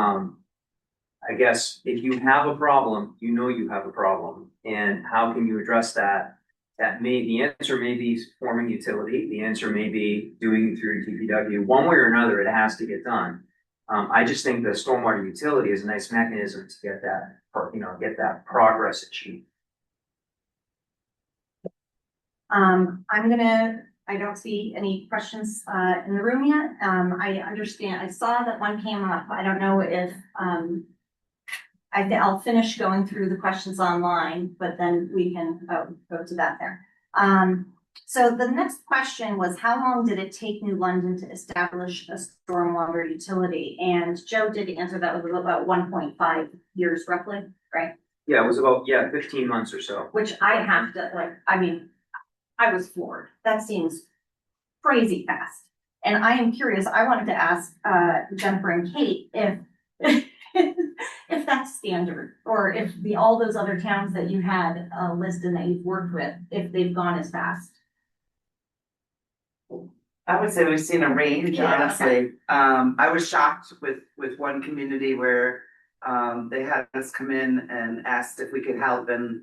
I guess if you have a problem, you have a problem, and how can you address that? The answer may be forming utility, the answer may be doing it through DPW. One way or another, it has to get done. I just think the stormwater utility is a nice mechanism to get that progress achieved. I don't see any questions, in the room yet. I understand, I saw that one came up. I don't know if, I'll finish going through the questions online, but then we can go to that there. So the next question was, how long did it take New London to establish a stormwater utility? And Joe did answer that with about 1.5 years roughly, right? Yeah, it was about 15 months or so. Which I have to I was floored. That seems crazy fast. And I am curious, I wanted to ask Jennifer and Kate if if that's standard, or if all those other towns that you had listed that you've worked with, if they've gone as fast. I would say we've seen a range, Yeah, honestly. I was shocked with one community where they had us come in and asked if we could help, and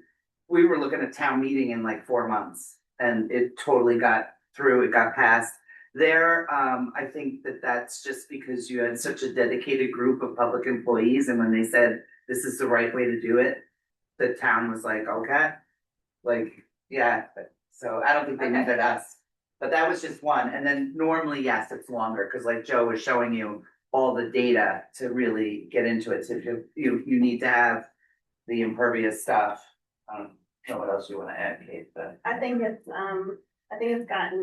we were looking at town meeting in like 4 months, and it totally got through, it got passed. There, I think that's just because you had such a dedicated group of public employees, and when they said this is the right way to do it, the town was like, okay, yeah. So I don't think they needed us, but that was just one. And then normally, yes, it's longer, because like Joe was showing you all the data to really get into it. So you need to have the impervious stuff. I don't know what else you want to add, Kate, but I think it's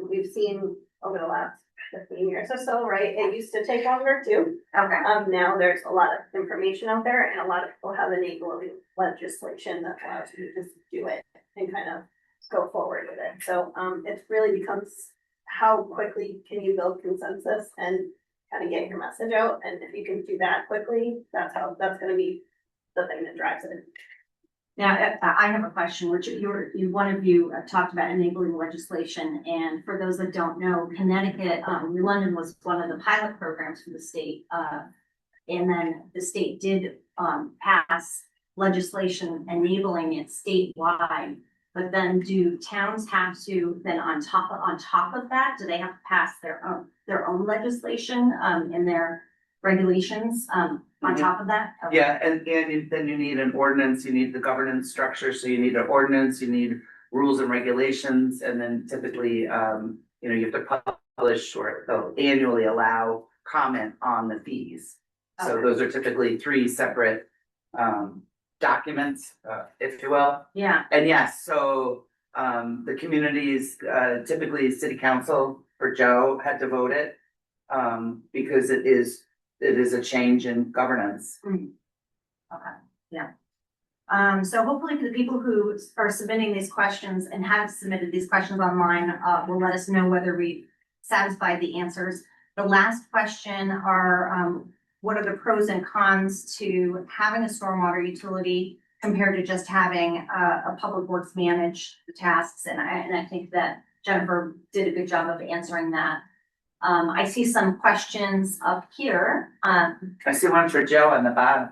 we've seen over the last 15 years or so, right? It used to take longer too. Okay. Now there's a lot of information out there, and a lot of people have enabling legislation that allows you to just do it and kind of go forward with it. So it really becomes how quickly can you build consensus and kind of get your message out, and if you can do that quickly, that's going to be the thing that drives it. Now, I have a question, which one of you talked about enabling legislation, and for those that don't know, Connecticut, New London was one of the pilot programs for the state, and then the state did pass legislation enabling it statewide. But then, do towns have to then on top of that, do they have to pass their own legislation in their regulations on top of that? Okay. yeah, and then you need an ordinance, you need the governance structure, so you need an ordinance, you need rules and regulations, and then typically, you have to publish or they'll annually allow comment on the fees. So Okay. those are typically 3 separate documents, if you will. Yeah. And yes, so the communities, typically city council for Joe had to vote it, because it is a change in governance. Okay, yeah. So hopefully the people who are submitting these questions and have submitted these questions online, will let us know whether we satisfied the answers. The last question are, what are the pros and cons to having a stormwater utility compared to just having a public works manage the tasks? And I think that Jennifer did a good job of answering that. I see some questions up here. I see one for Joe on the bottom.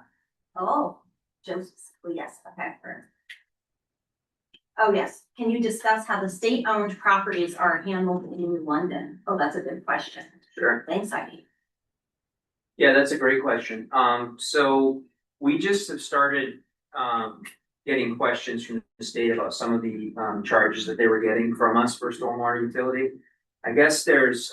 Oh, Joseph, yes, okay. Oh, yes. Can you discuss how the state-owned properties are handled in New London? Oh, that's a good question. Sure. Thanks, Heidi. Yeah, that's a great question. So we just have started, getting questions from the state about some of the, charges that they were getting from us for stormwater utility. I guess there's,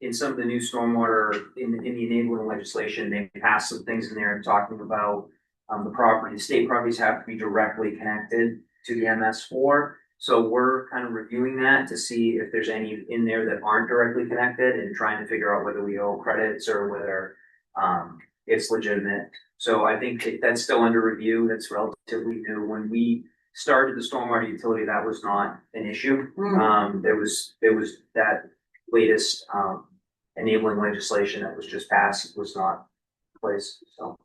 in some of the new stormwater, in the enabling legislation, they passed some things in there talking about, the state properties have to be directly connected to the MS4. So we're kind of reviewing that to see if there's any in there that aren't directly connected and trying to figure out whether we owe credits or whether it's legitimate. So I think that's still under review. That's relatively new. When we started the stormwater utility, that was not an issue. There was that latest enabling legislation that was just passed was not in place. So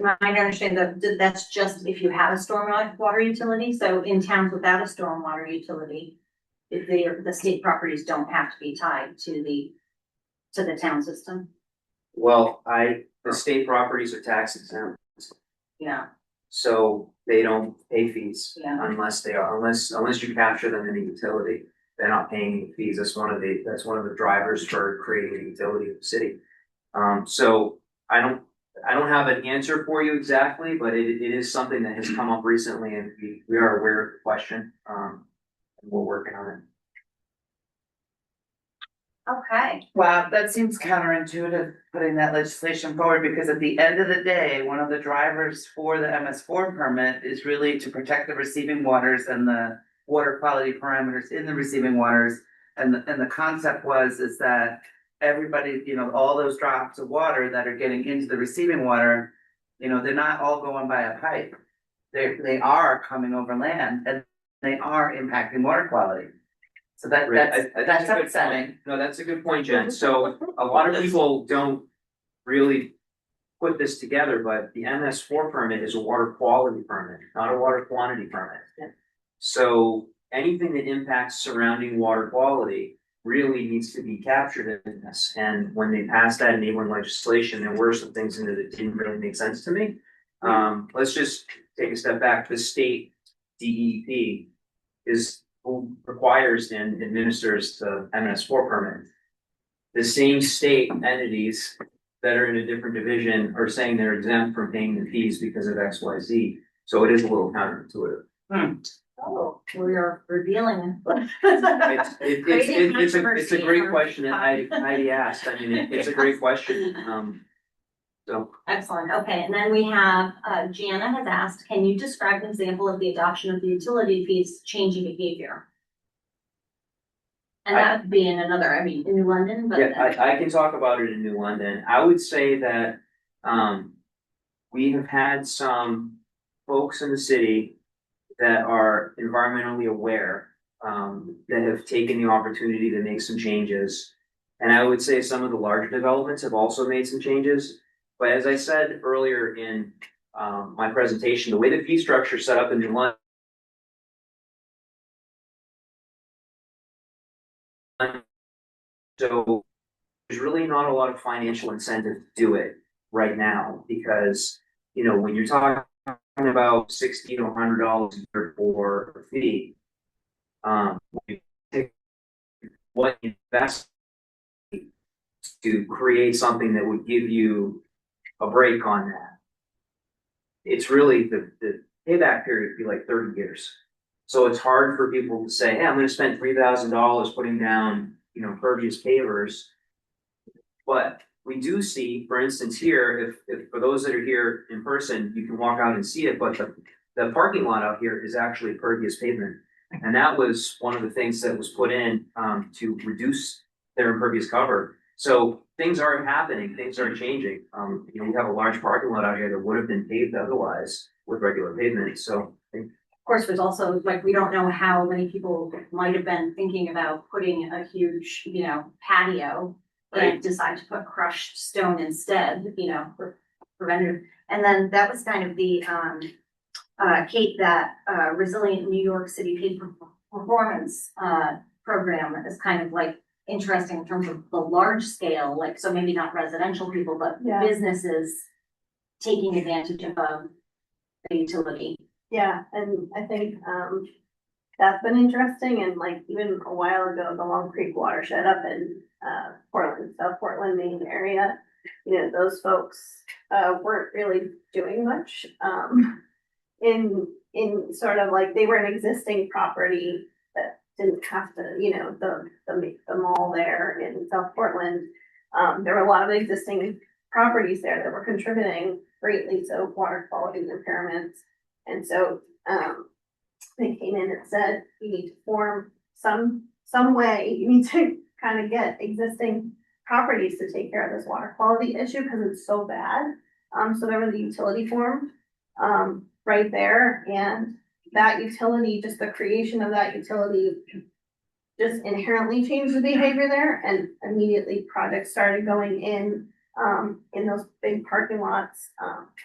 I understand that that's just if you have a stormwater utility, so in towns without a stormwater utility, if the state properties don't have to be tied to the town system. well, the state properties are tax exempt, Yeah, so they don't pay fees yeah. unless you capture them in a utility. They're not paying any fees. That's one of the drivers for creating a utility in the city. So I don't have an answer for you exactly, but it is something that has come up recently and we are aware of the question. And we're working on it. Okay. Wow, that seems counterintuitive, putting that legislation forward, because at the end of the day, one of the drivers for the MS4 permit is really to protect the receiving waters and the water quality parameters in the receiving waters. And the concept is that everybody, all those drops of water that are getting into the receiving water, they're not all going by a pipe. They are coming over land and they are impacting water quality. So that's a good upsetting. point. No, that's a good point, Jen. So a lot of people don't really put this together, but the MS4 permit is a water quality permit, not a water quantity permit. So anything that impacts surrounding water quality really needs to be captured in this. And when they passed that enabling legislation, there were some things in there that didn't really make sense to me. Let's just take a step back. The state DEP is who requires and administers the MS4 permit. The same state entities that are in a different division are saying they're exempt from paying the fees because of XYZ. So it is a little counterintuitive. Oh, we are revealing. It's a great question that Heidi asked. I mean, it's a great question. So. Excellent. Okay, and then we have, Jana has asked, can you describe an example of the adoption of the utility fees changing behavior? And that would be in in New London, but. Yeah, I can talk about it in New London. I would say that, we have had some folks in the city that are environmentally aware, that have taken the opportunity to make some changes. And I would say some of the larger developments have also made some changes. But as I said earlier in my presentation, the way the fee structure is set up in New London. So there's really not a lot of financial incentive to do it right now because, when you're talking about $60 to $100 a year for a fee, what invest to create something that would give you a break on that. It's really the payback period would be like 30 years. So it's hard for people to say, hey, I'm gonna spend $3,000 putting down, pervious pavers. But we do see, for instance, here, if for those that are here in person, you can walk out and see it, but the parking lot out here is actually pervious pavement. And that was one of the things that was put in to reduce their impervious cover. So things are happening, things are changing. We have a large parking lot out here that would have been paved otherwise with regular pavement. So Of course, there's also, we don't know how many people might have been thinking about putting a huge, patio and decide to put crushed stone instead, for preventative. And then that was kind of the, Kate, that, Resilient New York City Paid Performance, program is kind of interesting in terms of the large scale, so maybe not residential people, but businesses taking advantage of the utility. Yeah, and I think, that's been interesting, and even a while ago, the Long Creek watershed up in, Portland, South Portland, Maine area, those folks, weren't really doing much, in sort of like, they were an existing property that didn't have to, the mall there in South Portland. There were a lot of existing properties there that were contributing greatly to water quality impairments. And so, they came in and said, you need to form some way, you need to kind of get existing properties to take care of this water quality issue, because it's so bad. So there was a utility formed, right there, and that utility, just the creation of that utility just inherently changed the behavior there, and immediately projects started going in those big parking lots.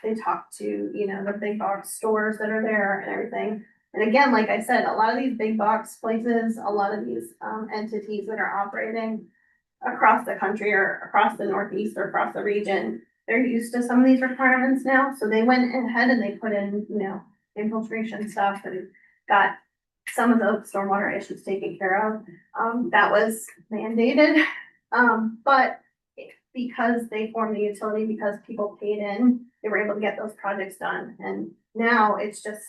They talked to, the big box stores that are there and everything. And again, like I said, a lot of these big box places, a lot of these entities that are operating across the country or across the Northeast or across the region, they're used to some of these requirements now. So they went ahead and they put in, infiltration stuff and got some of the stormwater issues taken care of. That was mandated. But because they formed the utility, because people paid in, they were able to get those projects done. And now it's just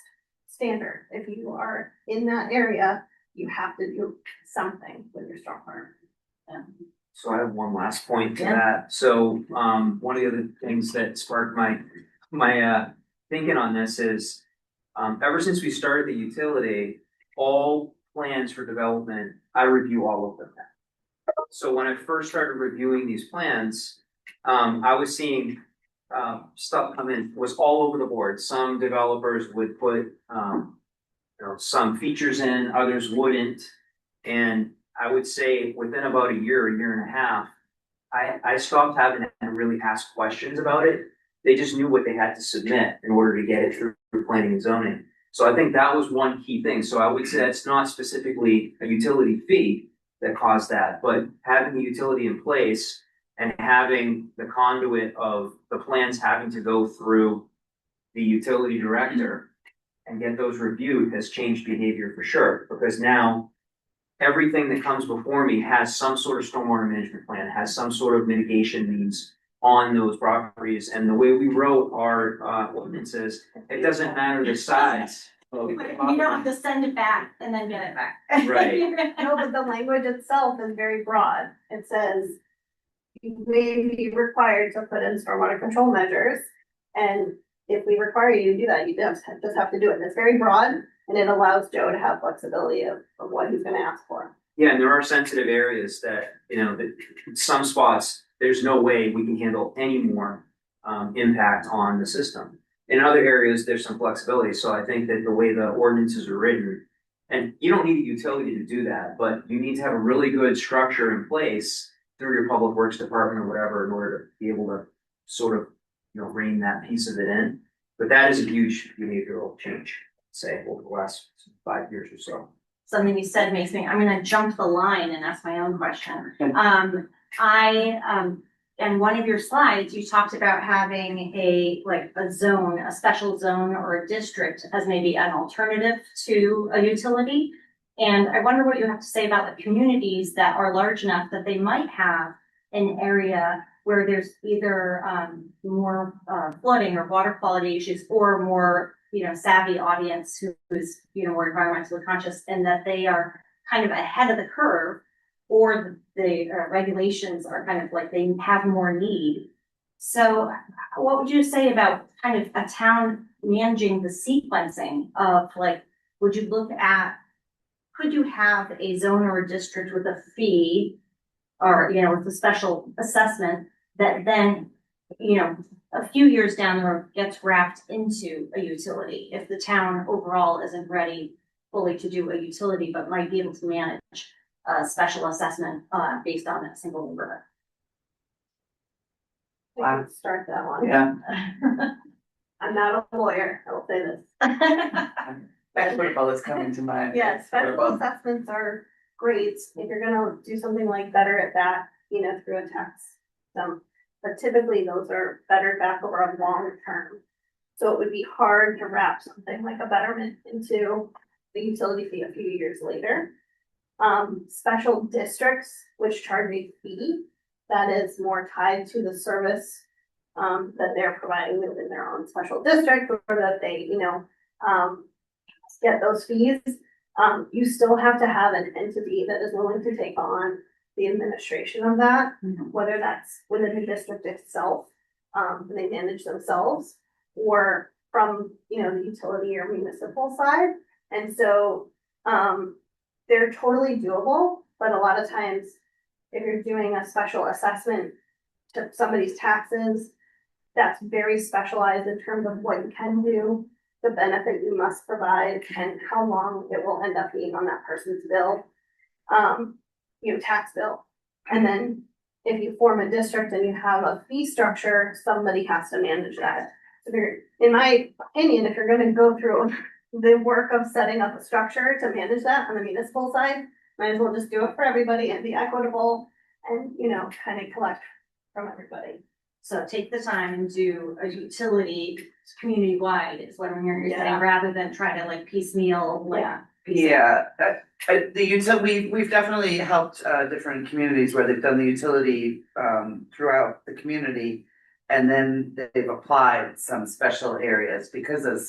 standard. If you are in that area, you have to do something with your stormwater. So I have one last point to Yeah. that. So, one of the other things that sparked my thinking on this is, ever since we started the utility, all plans for development, I review all of them. So when I first started reviewing these plans, I was seeing, stuff come in, was all over the board. Some developers would put, some features in, others wouldn't. And I would say within about a year and a half, I stopped having to really ask questions about it. They just knew what they had to submit in order to get it through planning and zoning. So I think that was one key thing. So I would say that's not specifically a utility fee that caused that, but having the utility in place and having the conduit of the plans having to go through the utility director and get those reviewed has changed behavior for sure, because now everything that comes before me has some sort of stormwater management plan, has some sort of mitigation needs on those properties. And the way we wrote our ordinances, it doesn't matter the size. You don't have to send it back and then get it back. Right. No, but the language itself is very broad. It says you may be required to put in stormwater control measures. And if we require you to do that, you just have to do it. And it's very broad, and it allows Joe to have flexibility of what he's gonna ask for. Yeah, and there are sensitive areas that, that some spots, there's no way we can handle any more impact on the system. In other areas, there's some flexibility. So I think that the way the ordinances are written, and you don't need a utility to do that, but you need to have a really good structure in place through your public works department or whatever in order to be able to sort of, rein that piece of it in. But that is a huge behavioral change, say, over the last 5 years or so. Something you said makes me, I'm gonna jump the line and ask my own question. In one of your slides, you talked about having a zone, a special zone or a district as maybe an alternative to a utility. And I wonder what you have to say about the communities that are large enough that they might have an area where there's either more flooding or water quality issues, or more savvy audience who is more environmentally conscious, and that they are kind of ahead of the curve, or the regulations are kind of like they have more need. So what would you say about kind of a town managing the sequencing of would you look at, could you have a zone or a district with a fee or, with a special assessment that then, a few years down the road gets wrapped into a utility if the town overall isn't ready fully to do a utility, but might be able to manage a special assessment based on that single neighborhood? I can start that one. Yeah. I'm not a lawyer, I will say this. Equitable is coming to mind. Yes, special Equitable. assessments are great if you're gonna do something like better at that, through a tax. But typically those are better back over a long term. So it would be hard to wrap something like a betterment into the utility fee a few years later. Special districts, which charge a fee, that is more tied to the service that they're providing within their own special district, or that they, get those fees. You still have to have an entity that is willing to take on the administration of that, whether that's within the district itself, and they manage themselves, or from, the utility or municipal side. And so, they're totally doable, but a lot of times, if you're doing a special assessment to somebody's taxes, that's very specialized in terms of what you can do, the benefit you must provide, and how long it will end up being on that person's bill, tax bill. And then if you form a district and you have a fee structure, somebody has to manage that. So in my opinion, if you're gonna go through the work of setting up a structure to manage that on the municipal side, might as well just do it for everybody and be equitable and, kind of collect from everybody. So take the time and do a utility community-wide is what I'm hearing you saying, Yeah. rather than try to like piecemeal, like. Yeah. Yeah, we've definitely helped different communities where they've done the utility throughout the community. And then they've applied some special areas because of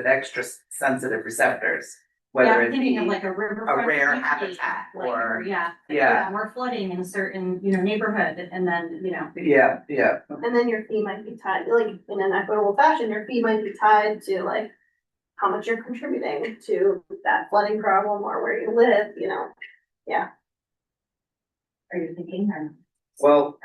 extra sensitive receptors. Yeah, Whether I'm it thinking be of like a riverfront. rare community, habitat like, or- yeah, more flooding in a certain, neighborhood, and then, Yeah. And then your fee might be tied, like, in an equitable fashion, your fee might be tied to like how much you're contributing to that flooding problem or where you live, are you thinking or? Well,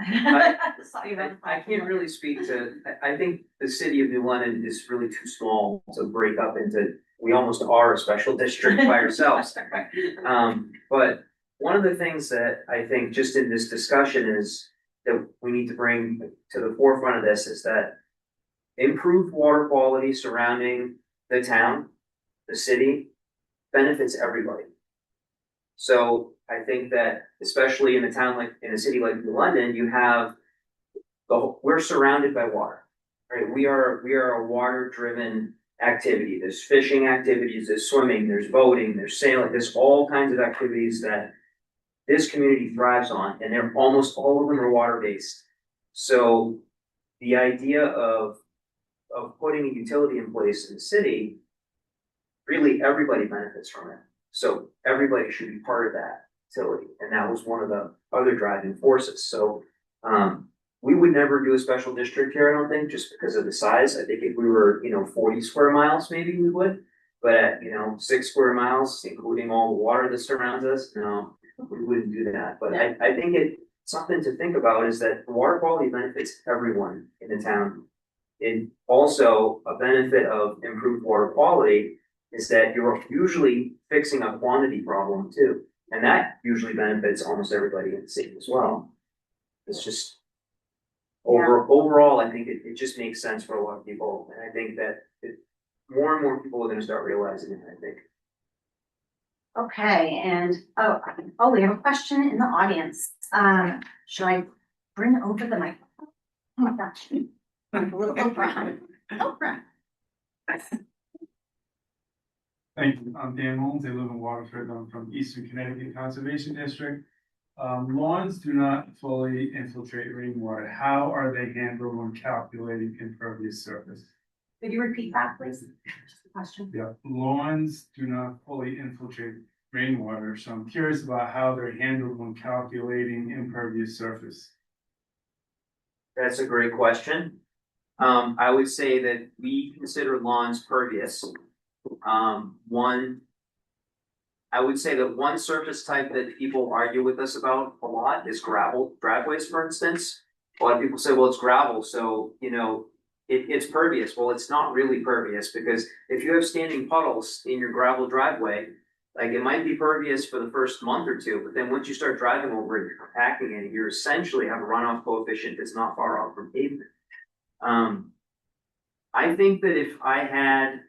Saw you on I can't really speak to, I think the city of New London is really too small to break up into, we almost are a special district by ourselves. But one of the things that I think just in this discussion is that we need to bring to the forefront of this is that improved water quality surrounding the town, the city, benefits everybody. So I think that especially in a town like, in a city like New London, you have we're surrounded by water, right? We are a water driven activity. There's fishing activities, there's swimming, there's boating, there's sailing, there's all kinds of activities that this community thrives on, and they're almost all of them are water based. So the idea of putting a utility in place in the city, really everybody benefits from it. So everybody should be part of that utility. And that was one of the other driving forces. So we would never do a special district here, I don't think, just because of the size. I think if we were, 40 square miles, maybe we would. But at, 6 square miles, including all the water that surrounds us, no, we wouldn't do that. But I think something to think about is that water quality benefits everyone in the town. And also a benefit of improved water quality is that you're usually fixing a quantity problem too. And that usually benefits almost everybody in the city as well. It's just overall, I think it just makes sense for a lot of people. And I think that more and more people are gonna start realizing it, I think. Okay, and, we have a question in the audience. Should I bring over the microphone? Oh my gosh. A little Oprah. Oprah. Thank you. I'm Dan Mullins. I live in Waterford. I'm from Eastern Connecticut Conservation District. Lawns do not fully infiltrate rainwater. How are they handled when calculating impervious surface? Could you repeat that, please? Just a question. Yeah, lawns do not fully infiltrate rainwater, so I'm curious about how they're handled when calculating impervious surface. That's a great question. I would say that we consider lawns pervious. I would say that one surface type that people argue with us about a lot is gravel driveways, for instance. A lot of people say, well, it's gravel, so, it's pervious. Well, it's not really pervious, because if you have standing puddles in your gravel driveway, like it might be pervious for the first month or two, but then once you start driving over it, you're compacting it, you essentially have a runoff coefficient that's not far off from pavement. I think that if I had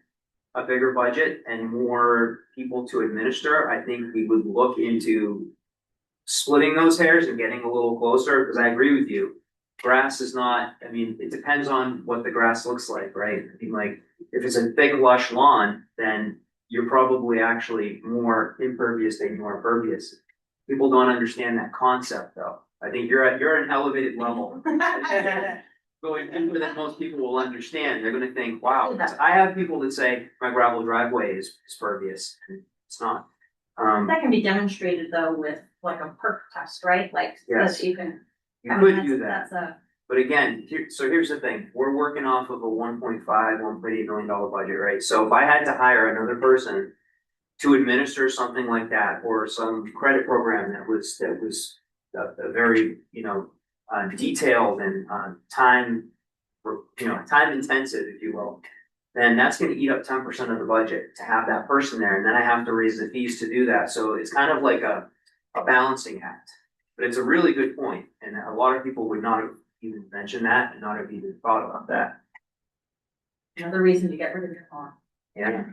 a bigger budget and more people to administer, I think we would look into splitting those hairs and getting a little closer, because I agree with you. Grass is not, it depends on what the grass looks like, right? Like, if it's a big lush lawn, then you're probably actually more impervious than you are pervious. People don't understand that concept though. I think you're at an elevated level. Going into that most people will understand. They're gonna think, wow, 'cause I have people that say my gravel driveway is pervious. It's not. That can be demonstrated though with like a perk test, right? Like, Yes. that you can. You I mean, could that's- do that. That's a, But again, here's the thing, we're working off of a $1.8 million budget, right? So if I had to hire another person to administer something like that, or some credit program that was a very, detailed and, time intensive, if you will, then that's gonna eat up 10% of the budget to have that person there, and then I have to raise the fees to do that, so it's kind of like a balancing act. But it's a really good point, and a lot of people would not have even mentioned that, and not have even thought about that. another reason to get rid of your farm. Yeah.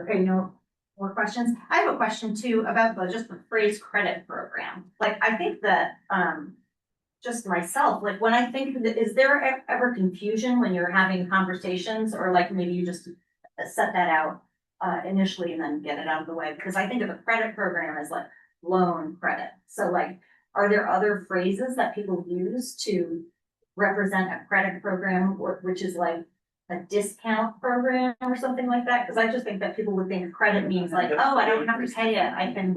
Okay, no more questions. I have a question too about just the phrase credit program. Like, I think that, just myself, like when I think, is there ever confusion when you're having conversations, or like maybe you just set that out initially and then get it out of the way? Because I think of a credit program as like loan credit. So like, are there other phrases that people use to represent a credit program, which is like a discount program or something like that? Because I just think that people would think credit means like, oh, I don't have to pay it, I can.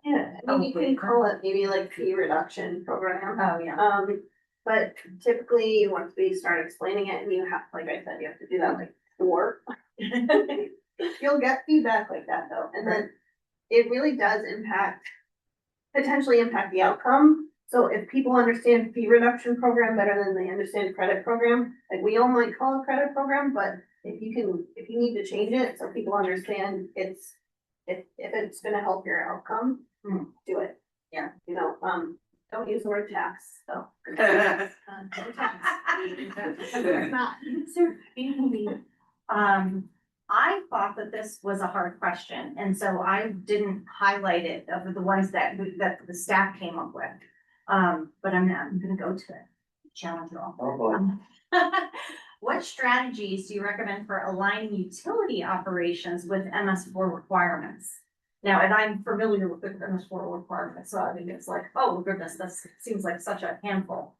Yeah, I mean, you can call it maybe like fee reduction program. Oh, yeah. But typically, once we start explaining it, and you have, like I said, you have to do that like 4. You'll get feedback like that though, and then it really does potentially impact the outcome. So if people understand fee reduction program better than they understand credit program, like we all might call it credit program, but if you need to change it so people understand if it's gonna help your outcome, do it. Yeah. Don't use the word tax, so. It's not. I thought that this was a hard question, and so I didn't highlight it of the ones that the staff came up with. But I'm gonna go to it, challenge you all. Oh, boy. What strategies do you recommend for aligning utility operations with MS4 requirements? Now, and I'm familiar with the MS4 requirements, so I mean, it's like, oh goodness, this seems like such a handful.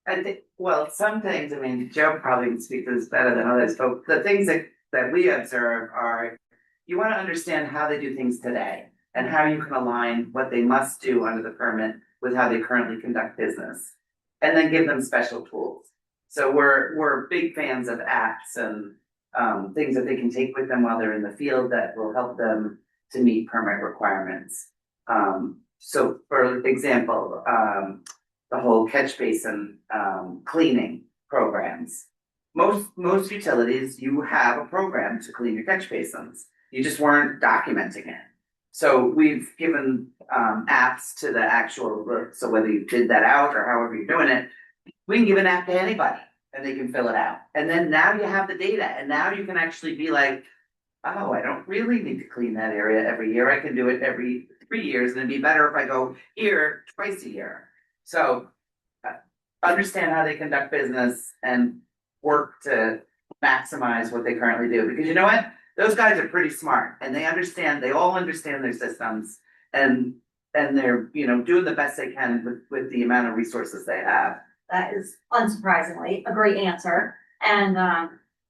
I think, well, some things, I mean, Joe probably can speak to this better than others, but the things that we observe are, you wanna understand how they do things today, and how you can align what they must do under the permit with how they currently conduct business. And then give them special tools. So we're big fans of apps and things that they can take with them while they're in the field that will help them to meet permit requirements. So for example, the whole catch basin cleaning programs. Most utilities, you have a program to clean your catch basins. You just weren't documenting it. So we've given apps to the actual, so whether you bid that out or however you're doing it, we can give an app to anybody and they can fill it out. And then now you have the data, and now you can actually be like, oh, I don't really need to clean that area every year. I can do it every 3 years, and it'd be better if I go here twice a year. So understand how they conduct business and work to maximize what they currently do. Because you know what? Those guys are pretty smart, and they all understand their systems, and they're, doing the best they can with the amount of resources they have. That is unsurprisingly a great answer. And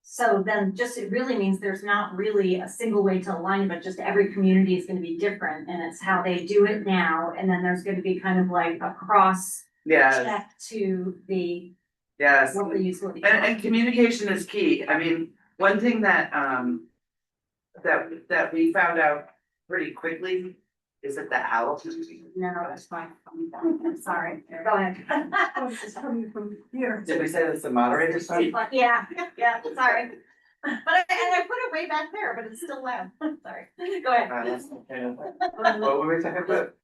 so then just, it really means there's not really a single way to align, but just every community is gonna be different, and it's how they do it now. And then there's gonna be kind of like a cross Yes, check to the, yes. what the utility. And communication is key. I mean, one thing that that we found out pretty quickly is that the owl. No, that's fine. I'm sorry. Go ahead. It's coming from here. Did we say that's the moderator side? Yeah, sorry. But I put it way back there, but it's still loud. Sorry. Go ahead. That's okay. What were we talking about?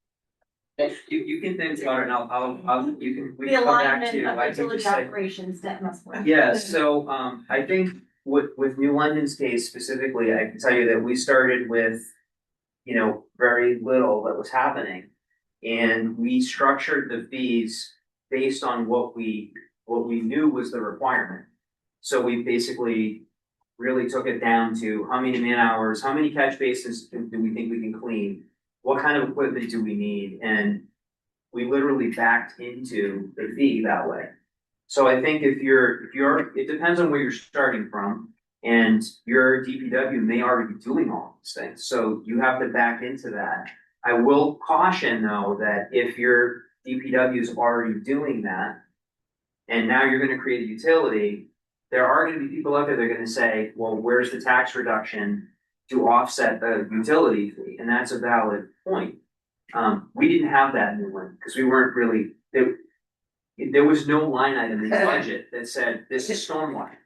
You can think about it, and we The can come back alignment to, of I can utility just say. operations that must work. Yeah, so I think with New London's case specifically, I can tell you that we started with, very little that was happening. And we structured the fees based on what we knew was the requirement. So we basically really took it down to how many man hours, how many catch basins do we think we can clean? what kind of equipment do we need? And we literally backed into the fee that way. So I think if you're, it depends on where you're starting from. And your DPW may already be doing all these things, so you have to back into that. I will caution though, that if your DPW is already doing that, and now you're gonna create a utility, there are gonna be people out there that are gonna say, well, where's the tax reduction to offset the utility fee? And that's a valid point. We didn't have that in the one, because we weren't really, there was no line item in the budget that said, this is stormwater.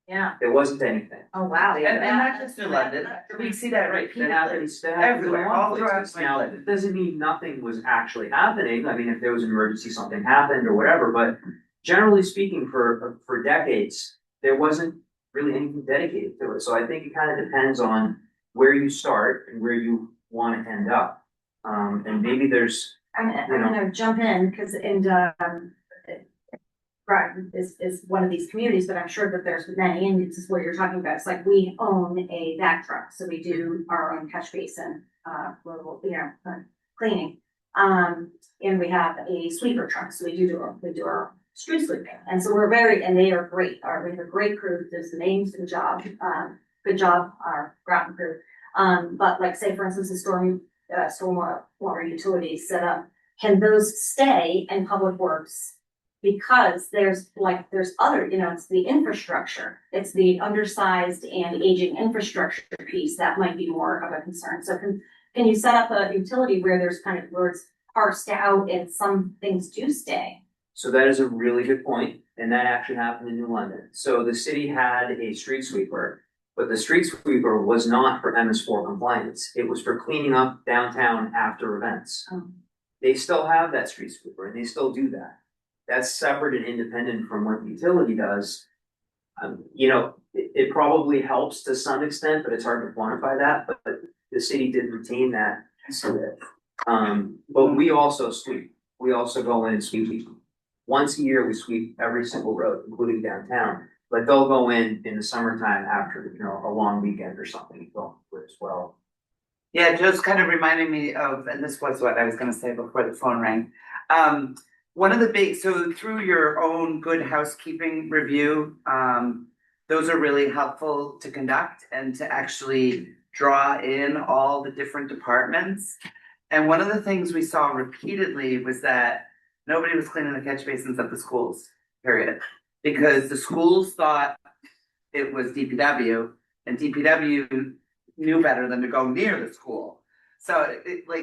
Yeah. There wasn't anything. Oh, wow. And not just in London, we see that That repeatedly. happens Everywhere, in a lot all of throughout places. Now, England. it doesn't mean nothing was actually happening. I mean, if there was an emergency, something happened or whatever, but generally speaking, for decades, there wasn't really anything dedicated to it. So I think it kind of depends on where you start and where you want to end up. And maybe there's, I'm gonna jump in, because Groton is one of these communities, but I'm sure that there's many, and this is what you're talking about. It's like we own a vac truck, so we do our own catch basin, cleaning. And we have a sweeper truck, so we do our street sweeping. And so and they are great. We have a great crew. There's the names, good job, our Groton crew. But like, say for instance, the stormwater utilities set up, can those stay in public works? Because there's other, it's the infrastructure, it's the undersized and aging infrastructure piece that might be more of a concern. So can you set up a utility where where it's parsed out and some things do stay? so that is a really good point, and that actually happened in New London. So the city had a street sweeper, but the street sweeper was not for MS4 compliance. It was for cleaning up downtown after events. They still have that street sweeper and they still do that. That's separate and independent from what the utility does. It probably helps to some extent, but it's hard to quantify that, but the city did retain that piece of it. But we also sweep. We also go in and sweep. Once a year, we sweep every single road, including downtown. But they'll go in the summertime after, a long weekend or something, go for it as well. Yeah, Joe's kind of reminding me of, and this was what I was gonna say before the phone rang. One of the so through your own good housekeeping review, those are really helpful to conduct and to actually draw in all the different departments. And one of the things we saw repeatedly was that nobody was cleaning the catch basins at the schools, period. Because the schools thought it was DPW, and DPW knew better than to go near the school. So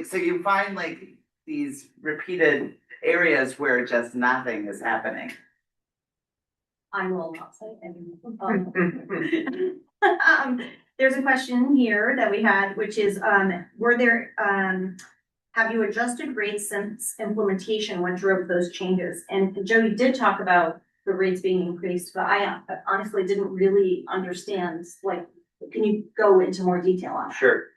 so you find these repeated areas where just nothing is happening. I will not say anything. There's a question here that we had, which is, have you adjusted rates since implementation? What drove those changes? And Joe, you did talk about the rates being increased, but I honestly didn't really understand, can you go into more detail on that? Sure.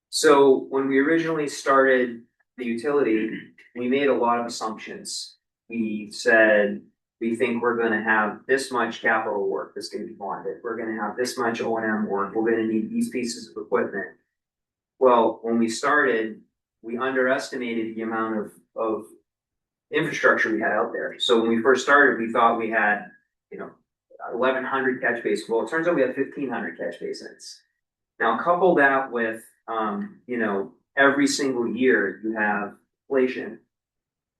So when we originally started the utility, we made a lot of assumptions. We said, we think we're gonna have this much capital work that's gonna be bonded. We're gonna have this much O&M work. We're gonna need these pieces of equipment. Well, when we started, we underestimated the amount of infrastructure we had out there. So when we first started, we thought we had, 1,100 catch basins. Well, it turns out we have 1,500 catch basins. Now, couple that with, every single year you have inflation.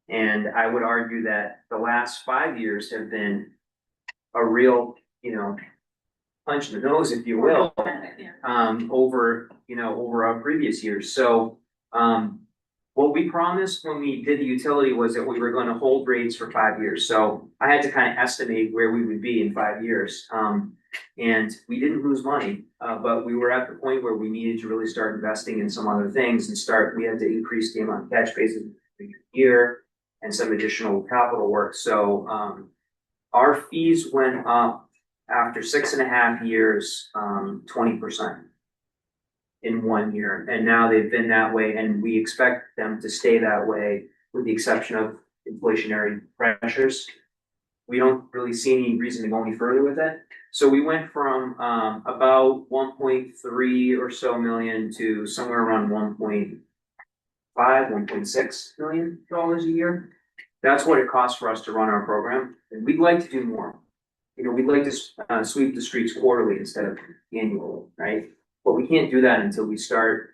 And I would argue that the last 5 years have been a real, punch in the nose, if you will, over our previous years. So, what we promised when we did the utility was that we were going to hold rates for 5 years. So I had to kind of estimate where we would be in 5 years. And we didn't lose money, but we were at the point where we needed to really start investing in some other things and we had to increase the amount of catch bases a year and some additional capital work. So our fees went up after 6.5 years, 20%. In 1 year, and now they've been that way, and we expect them to stay that way with the exception of inflationary pressures. We don't really see any reason to go any further with it. So we went from about 1.3 or so million to somewhere around $1.6 million a year. That's what it costs for us to run our program, and we'd like to do more. You know, we'd like to sweep the streets quarterly instead of annually, right? But we can't do that until we start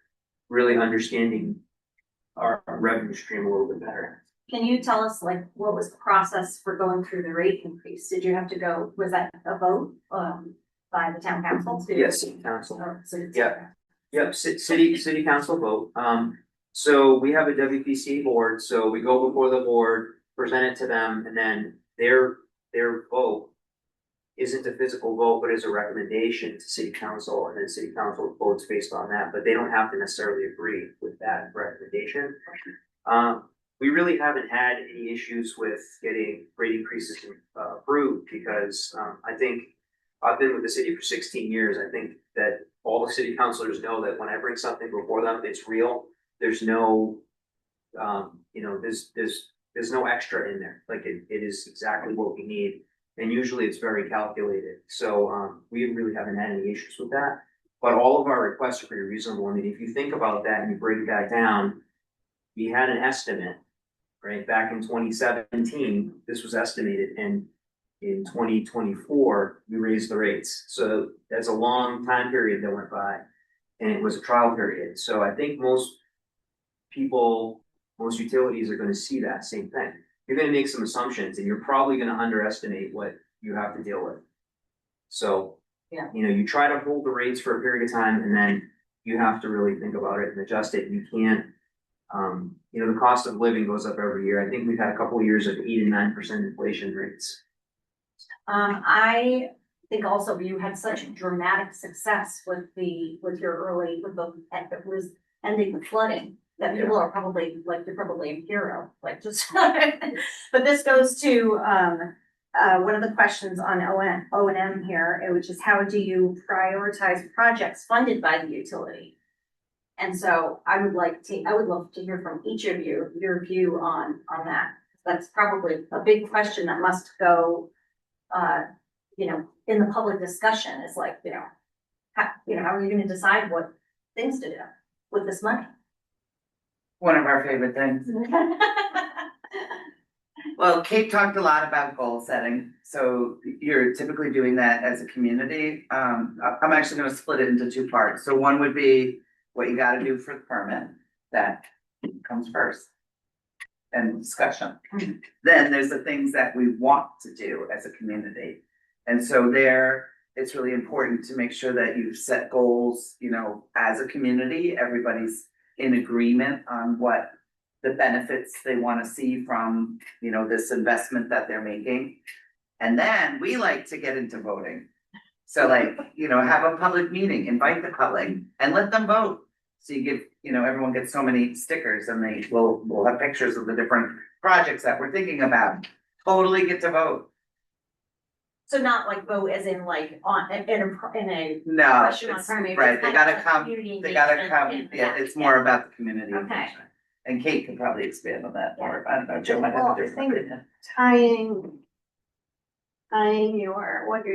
really understanding our revenue stream a little bit better. Can you tell us like what was the process for going through the rate increase? Did you have to go, was that a vote by the town council to? Yes, city council. Oh, so it's- Yeah. Yep, city council vote. So we have a WPC board, so we go before the board, present it to them, and then their vote isn't a physical vote, but is a recommendation to city council, and then city council votes based on that, but they don't have to necessarily agree with that recommendation. We really haven't had any issues with getting rate increases approved, because I think I've been with the city for 16 years. I think that all the city councilors know that when I bring something before them, it's real. There's no, there's no extra in there. Like it is exactly what we need. And usually it's very calculated. So we really haven't had any issues with that. But all of our requests are pretty reasonable. I mean, if you think about that and you break that down, we had an estimate, right? Back in 2017, this was estimated, and in 2024, we raised the rates. So that's a long time period that went by, and it was a trial period. So I think most utilities are going to see that same thing. You're going to make some assumptions, and you're probably going to underestimate what you have to deal with. So, Yeah. You try to hold the rates for a period of time, and then you have to really think about it and adjust it. You can't, the cost of living goes up every year. I think we've had a couple of years of 8 and 9% inflation rates. I think also you had such dramatic success with the ending the flooding. That people are probably like, you're probably a hero, like just, but this goes to, one of the questions on O&M here, which is how do you prioritize projects funded by the utility? And so I would love to hear from each of you, your view on that. That's probably a big question that must go, in the public discussion is like, how are you gonna decide what things to do with this money? One of our favorite things. Well, Kate talked a lot about goal setting, so you're typically doing that as a community. I'm actually gonna split it into two parts. So one would be what you gotta do for the permit, that comes first. And discussion. Then there's the things that we want to do as a community. And so there, it's really important to make sure that you set goals, as a community, everybody's in agreement on what the benefits they want to see from, this investment that they're making. And then we like to get into voting. So have a public meeting, invite the public and let them vote. So you give, everyone gets so many stickers, and we'll have pictures of the different projects that we're thinking about. Totally get to vote. So not like vote as in like in a No, question on it's, primary. right, they gotta come, Community they gotta engagement come, yeah, and- it's more about the community Okay. engagement. And Kate can probably expand on that more, I don't know, Joe might Well, have I a different think- opinion. tying your, what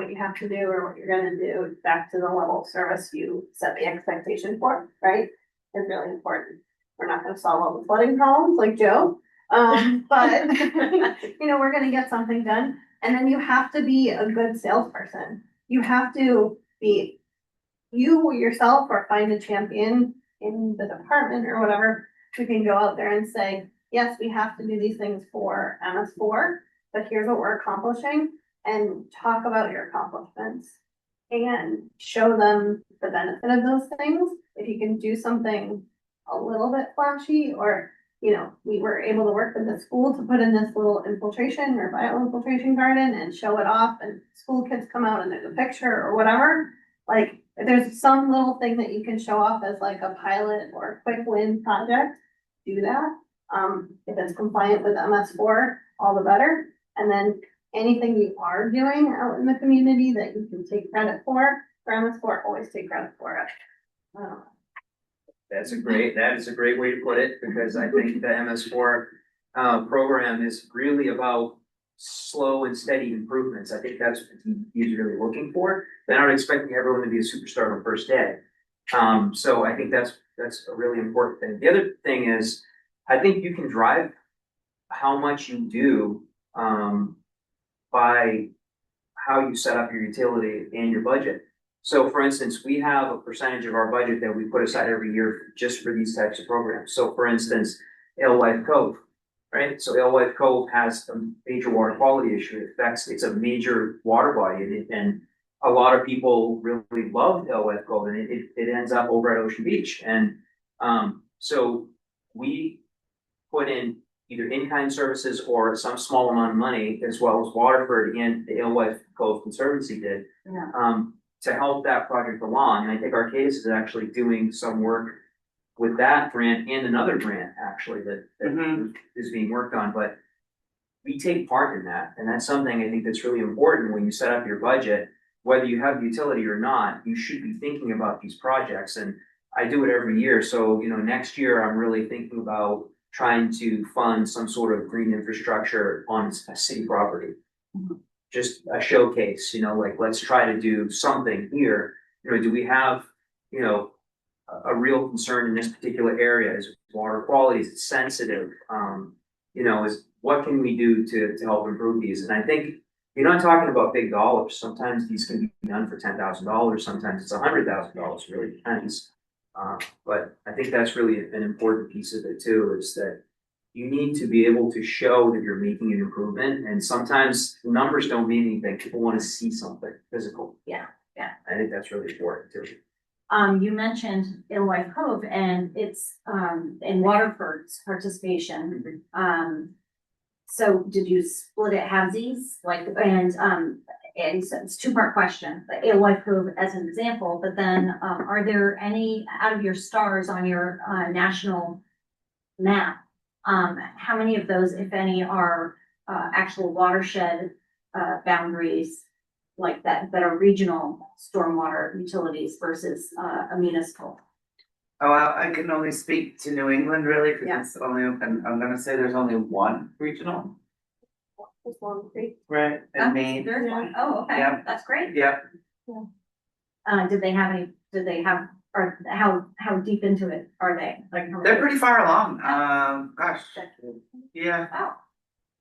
you have to do or what you're gonna do back to the level of service you set the expectation for, right? Is really important. We're not gonna solve all the flooding problems like Joe, but we're gonna get something done. And then you have to be a good salesperson. You have to be you yourself, or find a champion in the department or whatever, who can go out there and say, yes, we have to do these things for MS4, but here's what we're accomplishing, and talk about your accomplishments and show them the benefit of those things. If you can do something a little bit flashy, or, we were able to work with the school to put in this little infiltration or bio-infiltration garden and show it off, and school kids come out and there's a picture or whatever. Like, if there's some little thing that you can show off as like a pilot or a quick win project, do that. If it's compliant with MS4, all the better. And then anything you are doing out in the community that you can take credit for MS4, always take credit for it. That is a great way to put it, because I think the MS4 program is really about slow and steady improvements. I think that's what he's really looking for. They're not expecting everyone to be a superstar on the first day. So I think that's that's a really important thing. The other thing is, I think you can drive how much you do, by how you set up your utility and your budget. So for instance, we have a percentage of our budget that we put aside every year just for these types of programs. So for instance, Alewife Cove, right? So Alewife Cove has a major water quality issue. It's a major water body, and a lot of people really love Alewife Cove, and it ends up over at Ocean Beach. And so we put in either in-kind services or some small amount of money, as well as Waterford and the Alewife Cove Conservancy did, to help that project along. And I think Arcadis is actually doing some work with that grant and another grant actually that is being worked on. But we take part in that, and that's something I think that's really important when you set up your budget. Whether you have utility or not, you should be thinking about these projects. And I do it every year. So, next year I'm really thinking about trying to fund some sort of green infrastructure on a city property. Just a showcase, like let's try to do something here. Do we have, a real concern in this particular area? Is water quality, is it sensitive? Is what can we do to help improve these? And I think you're not talking about big dollars. Sometimes these can be done for $10,000. Sometimes it's $100,000. Really depends. But I think that's really an important piece of it too, is that you need to be able to show that you're making an improvement. And sometimes numbers don't mean anything. People want to see something physical. Yeah. I think that's really important too. You mentioned Alewife Cove and it's in Waterford's participation. So did you split it halvesies? And so it's a two-part question, the Alewife Cove as an example, but then are there any out of your stars on your national map? How many of those, if any, are actual watershed boundaries like that are regional stormwater utilities versus a municipal? Oh, I can only speak to New England really, because it's only, and I'm gonna say there's only one regional. Just Long Creek. Right. Oh, And Maine. there's one. Oh, okay, Yeah. that's great. Yep. Or how deep into it are they? They're pretty far along. Gosh. Yeah. Wow.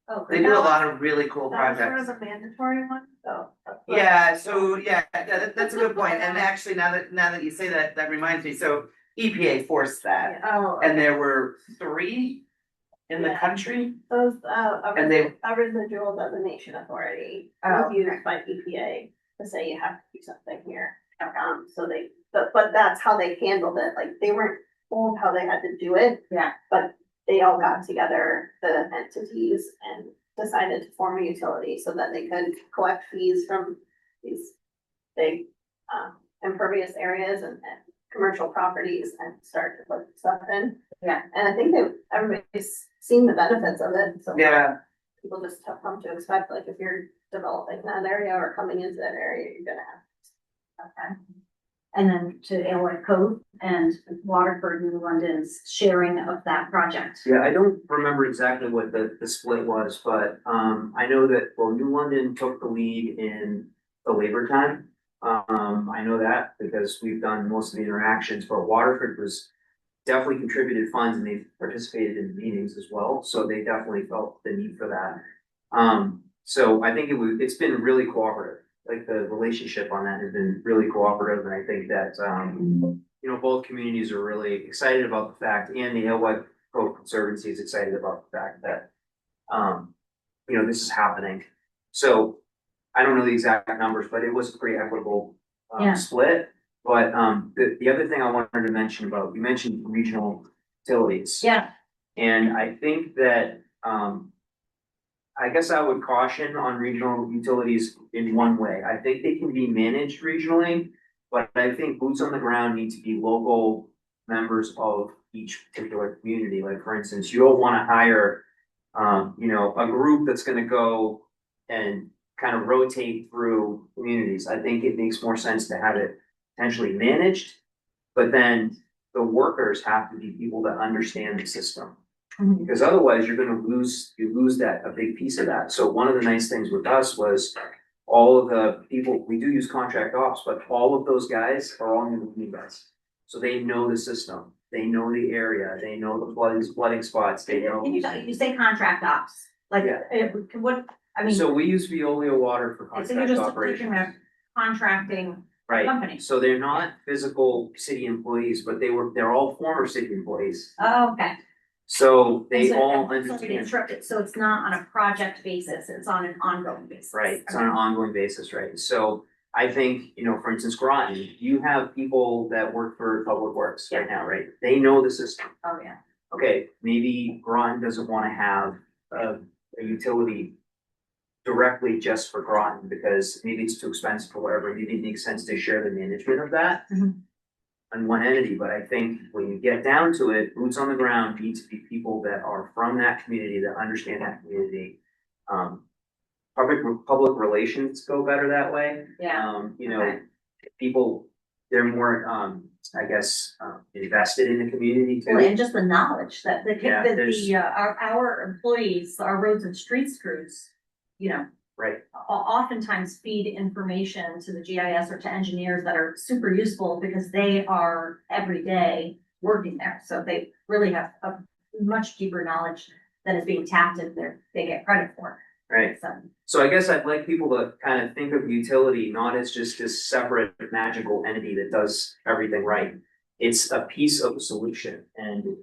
Oh, They do a lot of really cool That was projects. sort of a mandatory one, so. Yeah, so that's a good point. And actually, now that you say that, that reminds me, so EPA forced that. Oh. And there were 3 in the Yeah. country. Those, And they- a residual designation authority Oh, was used okay. by EPA to say you have to do something here. So but that's how they handled it, like, they weren't told how they had to do it. Yeah. But they all got together, the entities, and decided to form a utility so that they could collect fees from these big, impervious areas and commercial properties and start to put stuff in. Yeah. And I think everybody's seen the benefits of it, so. Yeah, People just have come to expect, like, if you're developing that area or coming into that area, you're gonna have. Okay. And then to Alewife Cove and Waterford, New London's sharing of that project. Yeah, I don't remember exactly what the split was, but I know that, well, New London took the lead in the labor time. I know that because we've done most of the interactions, but Waterford was definitely contributed funds and they participated in the meetings as well. So they definitely felt the need for that. So I think it's been really cooperative. Like the relationship on that has been really cooperative. And I think that, both communities are really excited about the fact, and the Alewife Cove Conservancy is excited about the fact that, this is happening. So I don't know the exact numbers, but it was a pretty equitable Yeah. split. But the other thing I wanted to mention about, you mentioned regional utilities. Yeah. And I think that, I guess I would caution on regional utilities in one way. I think they can be managed regionally, but I think boots on the ground need to be local members of each particular community. Like, for instance, you don't want to hire, a group that's going to go and kind of rotate through communities. I think it makes more sense to have it potentially managed, but then the workers have to be people that understand the system. Mhm. Because otherwise you're gonna lose a big piece of that. So one of the nice things with us was all of the people, we do use contract ops, but all of those guys are all new guys. So they know the system. they know the area, they know the flooding spots, they know. And you say contract ops, like, Yeah. what, I mean, So we use Veolia Water for so you're contract just operations. taking a contracting Right, company. so they're not physical city employees, but they're all former city employees. Oh, okay. So they So- all sorry to understand, interrupt it. So it's not on a project basis, it's on an ongoing basis. right, it's on an ongoing basis, right? So I think, for instance, Groton, you have people that work for Public Works right now, right? They know the system. Oh, yeah. Okay, maybe Groton doesn't wanna have a utility directly just for Groton because maybe it's too expensive or whatever, maybe it makes sense to share the management of that Mhm. on one entity, but I think when you get down to it, boots on the ground need to be people that are from that community, that understand that community. Public relations go better that way. Yeah. Okay. People, they're more, I guess, invested in the community Well, too. and just the knowledge that Yeah, there's- our employees, our roads and streets crews, Right, oftentimes feed information to the GIS or to engineers that are super useful because they are every day working there. So they really have a much deeper knowledge that is being tapped and they get credit for. right. So, So I guess I'd like people to kind of think of utility not as just this separate magical entity that does everything right. It's a piece of a solution and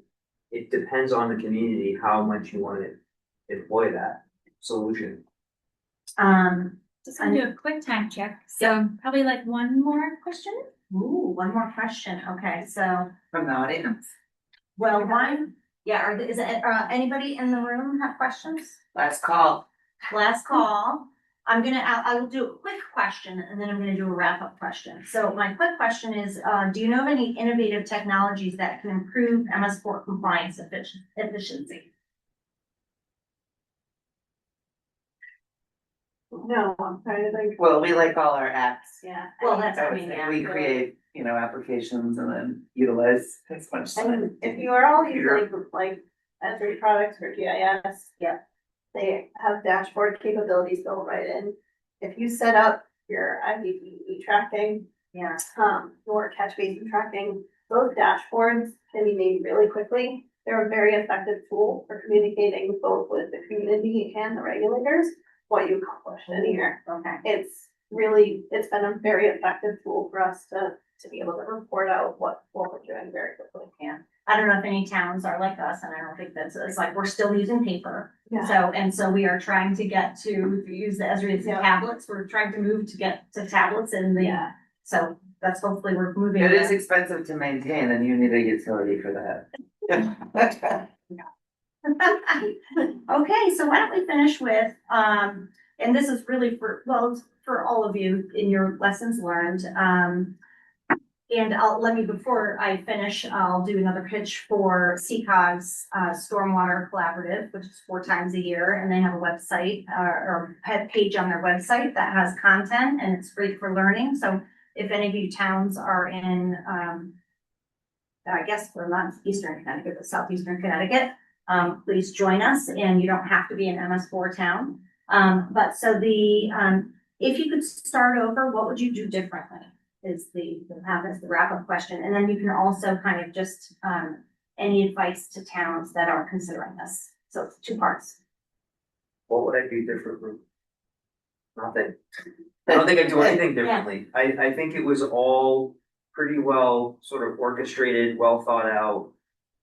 it depends on the community how much you want to employ that solution. Just gonna do a quick time check, so probably like one more question? ooh, one more question. Okay, so, From the audience, well, is it, anybody in the room have questions? last call. Last call. I will do a quick question and then I'm gonna do a wrap-up question. So my quick question is, do you know of any innovative technologies that can improve MS4 compliance efficiency? No, I'm trying to think. Well, we like all our apps. Yeah. Well, that's, I I would mean, say yeah. we create, applications and then utilize as much time. And if you are all using like S3 products or GIS. Yeah. They have dashboard capabilities built right in. If you set up your IVV tracking, Yeah, your catch basin tracking, those dashboards can be made really quickly. They're a very effective tool for communicating both with the community and the regulators, what you accomplished in a year. okay. It's been a very effective tool for us to be able to report out what we're doing very quickly. Yeah. I don't know if any towns are like us, and I don't think it's like, we're still using paper. Yeah. So we are trying to get to use the Esri's Yeah. tablets. We're trying to move to get to tablets Yeah. so that's hopefully we're moving. It is expensive to maintain and you need a utility for that. Okay, so why don't we finish with, and this is really for all of you in your lessons learned. And before I finish, I'll do another pitch for SECOG's Stormwater Collaborative, which is 4 times a year, and they have a website or a page on their website that has content and it's great for learning. So if any of you towns are in, I guess we're not Eastern Connecticut, but Southeastern Connecticut, please join us, and you don't have to be an MS4 town. If you could start over, what would you do differently? Is the wrap-up question, and then you can also kind of just, any advice to towns that are considering this. So it's 2 parts. What would I do differently? Nothing. I don't think I'd do anything differently. I think it was all pretty well sort of orchestrated, well thought out.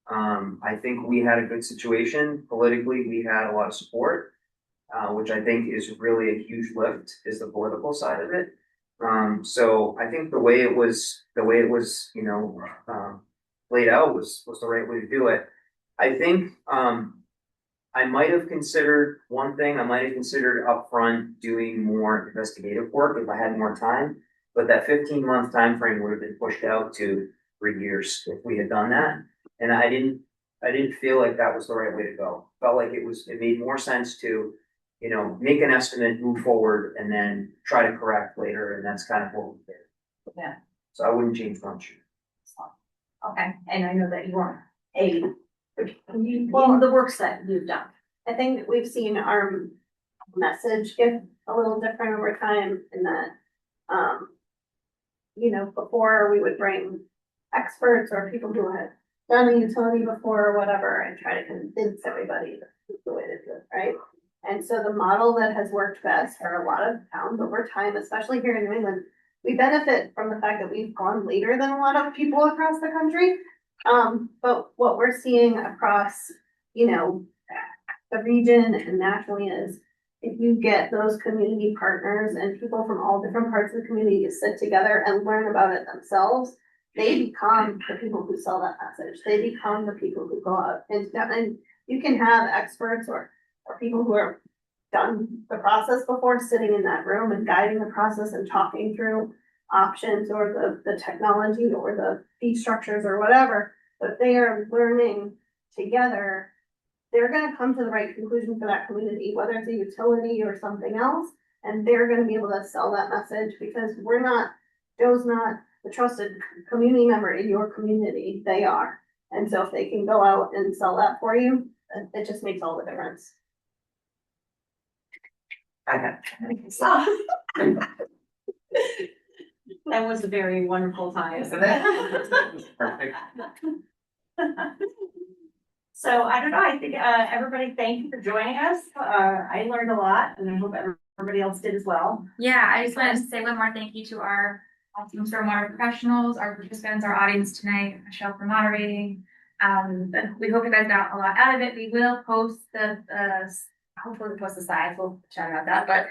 I think we had a good situation. Politically, we had a lot of support, which I think is really a huge lift, is the political side of it. So I think the way it was, laid out was the right way to do it. I think, I might have considered one thing, I might have considered upfront doing more investigative work if I had more time. But that 15-month time frame would have been pushed out to 3 years if we had done that. And I didn't feel like that was the right way to go. Felt like it made more sense to, make an estimate, move forward, and then try to correct later, and that's kind of what we did. Yeah. So I wouldn't change much. Okay, and I know that you are the works that you've done. I think we've seen our message get a little different over time in that, before we would bring experts or people who had done a utility before or whatever and try to convince everybody that this is the way to do it, right? And so the model that has worked best for a lot of towns over time, especially here in New England, we benefit from the fact that we've gone later than a lot of people across the country. But what we're seeing across, you know, the region and nationally is if you get those community partners and people from all different parts of the community to sit together and learn about it themselves, they become the people who sell that message. They become the people who go out and you can have experts or people who are done the process before sitting in that room and guiding the process and talking through options or the technology or the fee structures or whatever. But if they are learning together, they're gonna come to the right conclusion for that community, whether it's a utility or something else. And they're gonna be able to sell that message because Joe's not the trusted community member in your community, they are. And so if they can go out and sell that for you, it just makes all the difference. That was a very wonderful time. Isn't it? Perfect. So I don't know, I think, everybody, thank you for joining us. I learned a lot and I hope everybody else did as well. Yeah, I just wanted to say one more thank you to our awesome stormwater professionals, our participants, our audience tonight, Michelle for moderating. But we hope you guys got a lot out of it. We will post hopefully we'll post the slides, we'll chat about that, but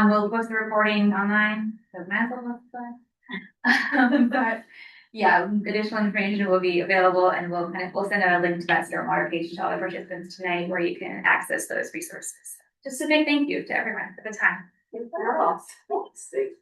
we'll post the recording online. Doesn't matter what the but yeah, additional information will be available and we'll send out a link to that stormwater page to all the participants tonight where you can access those resources. Just a big thank you to everyone for the time. Thank you.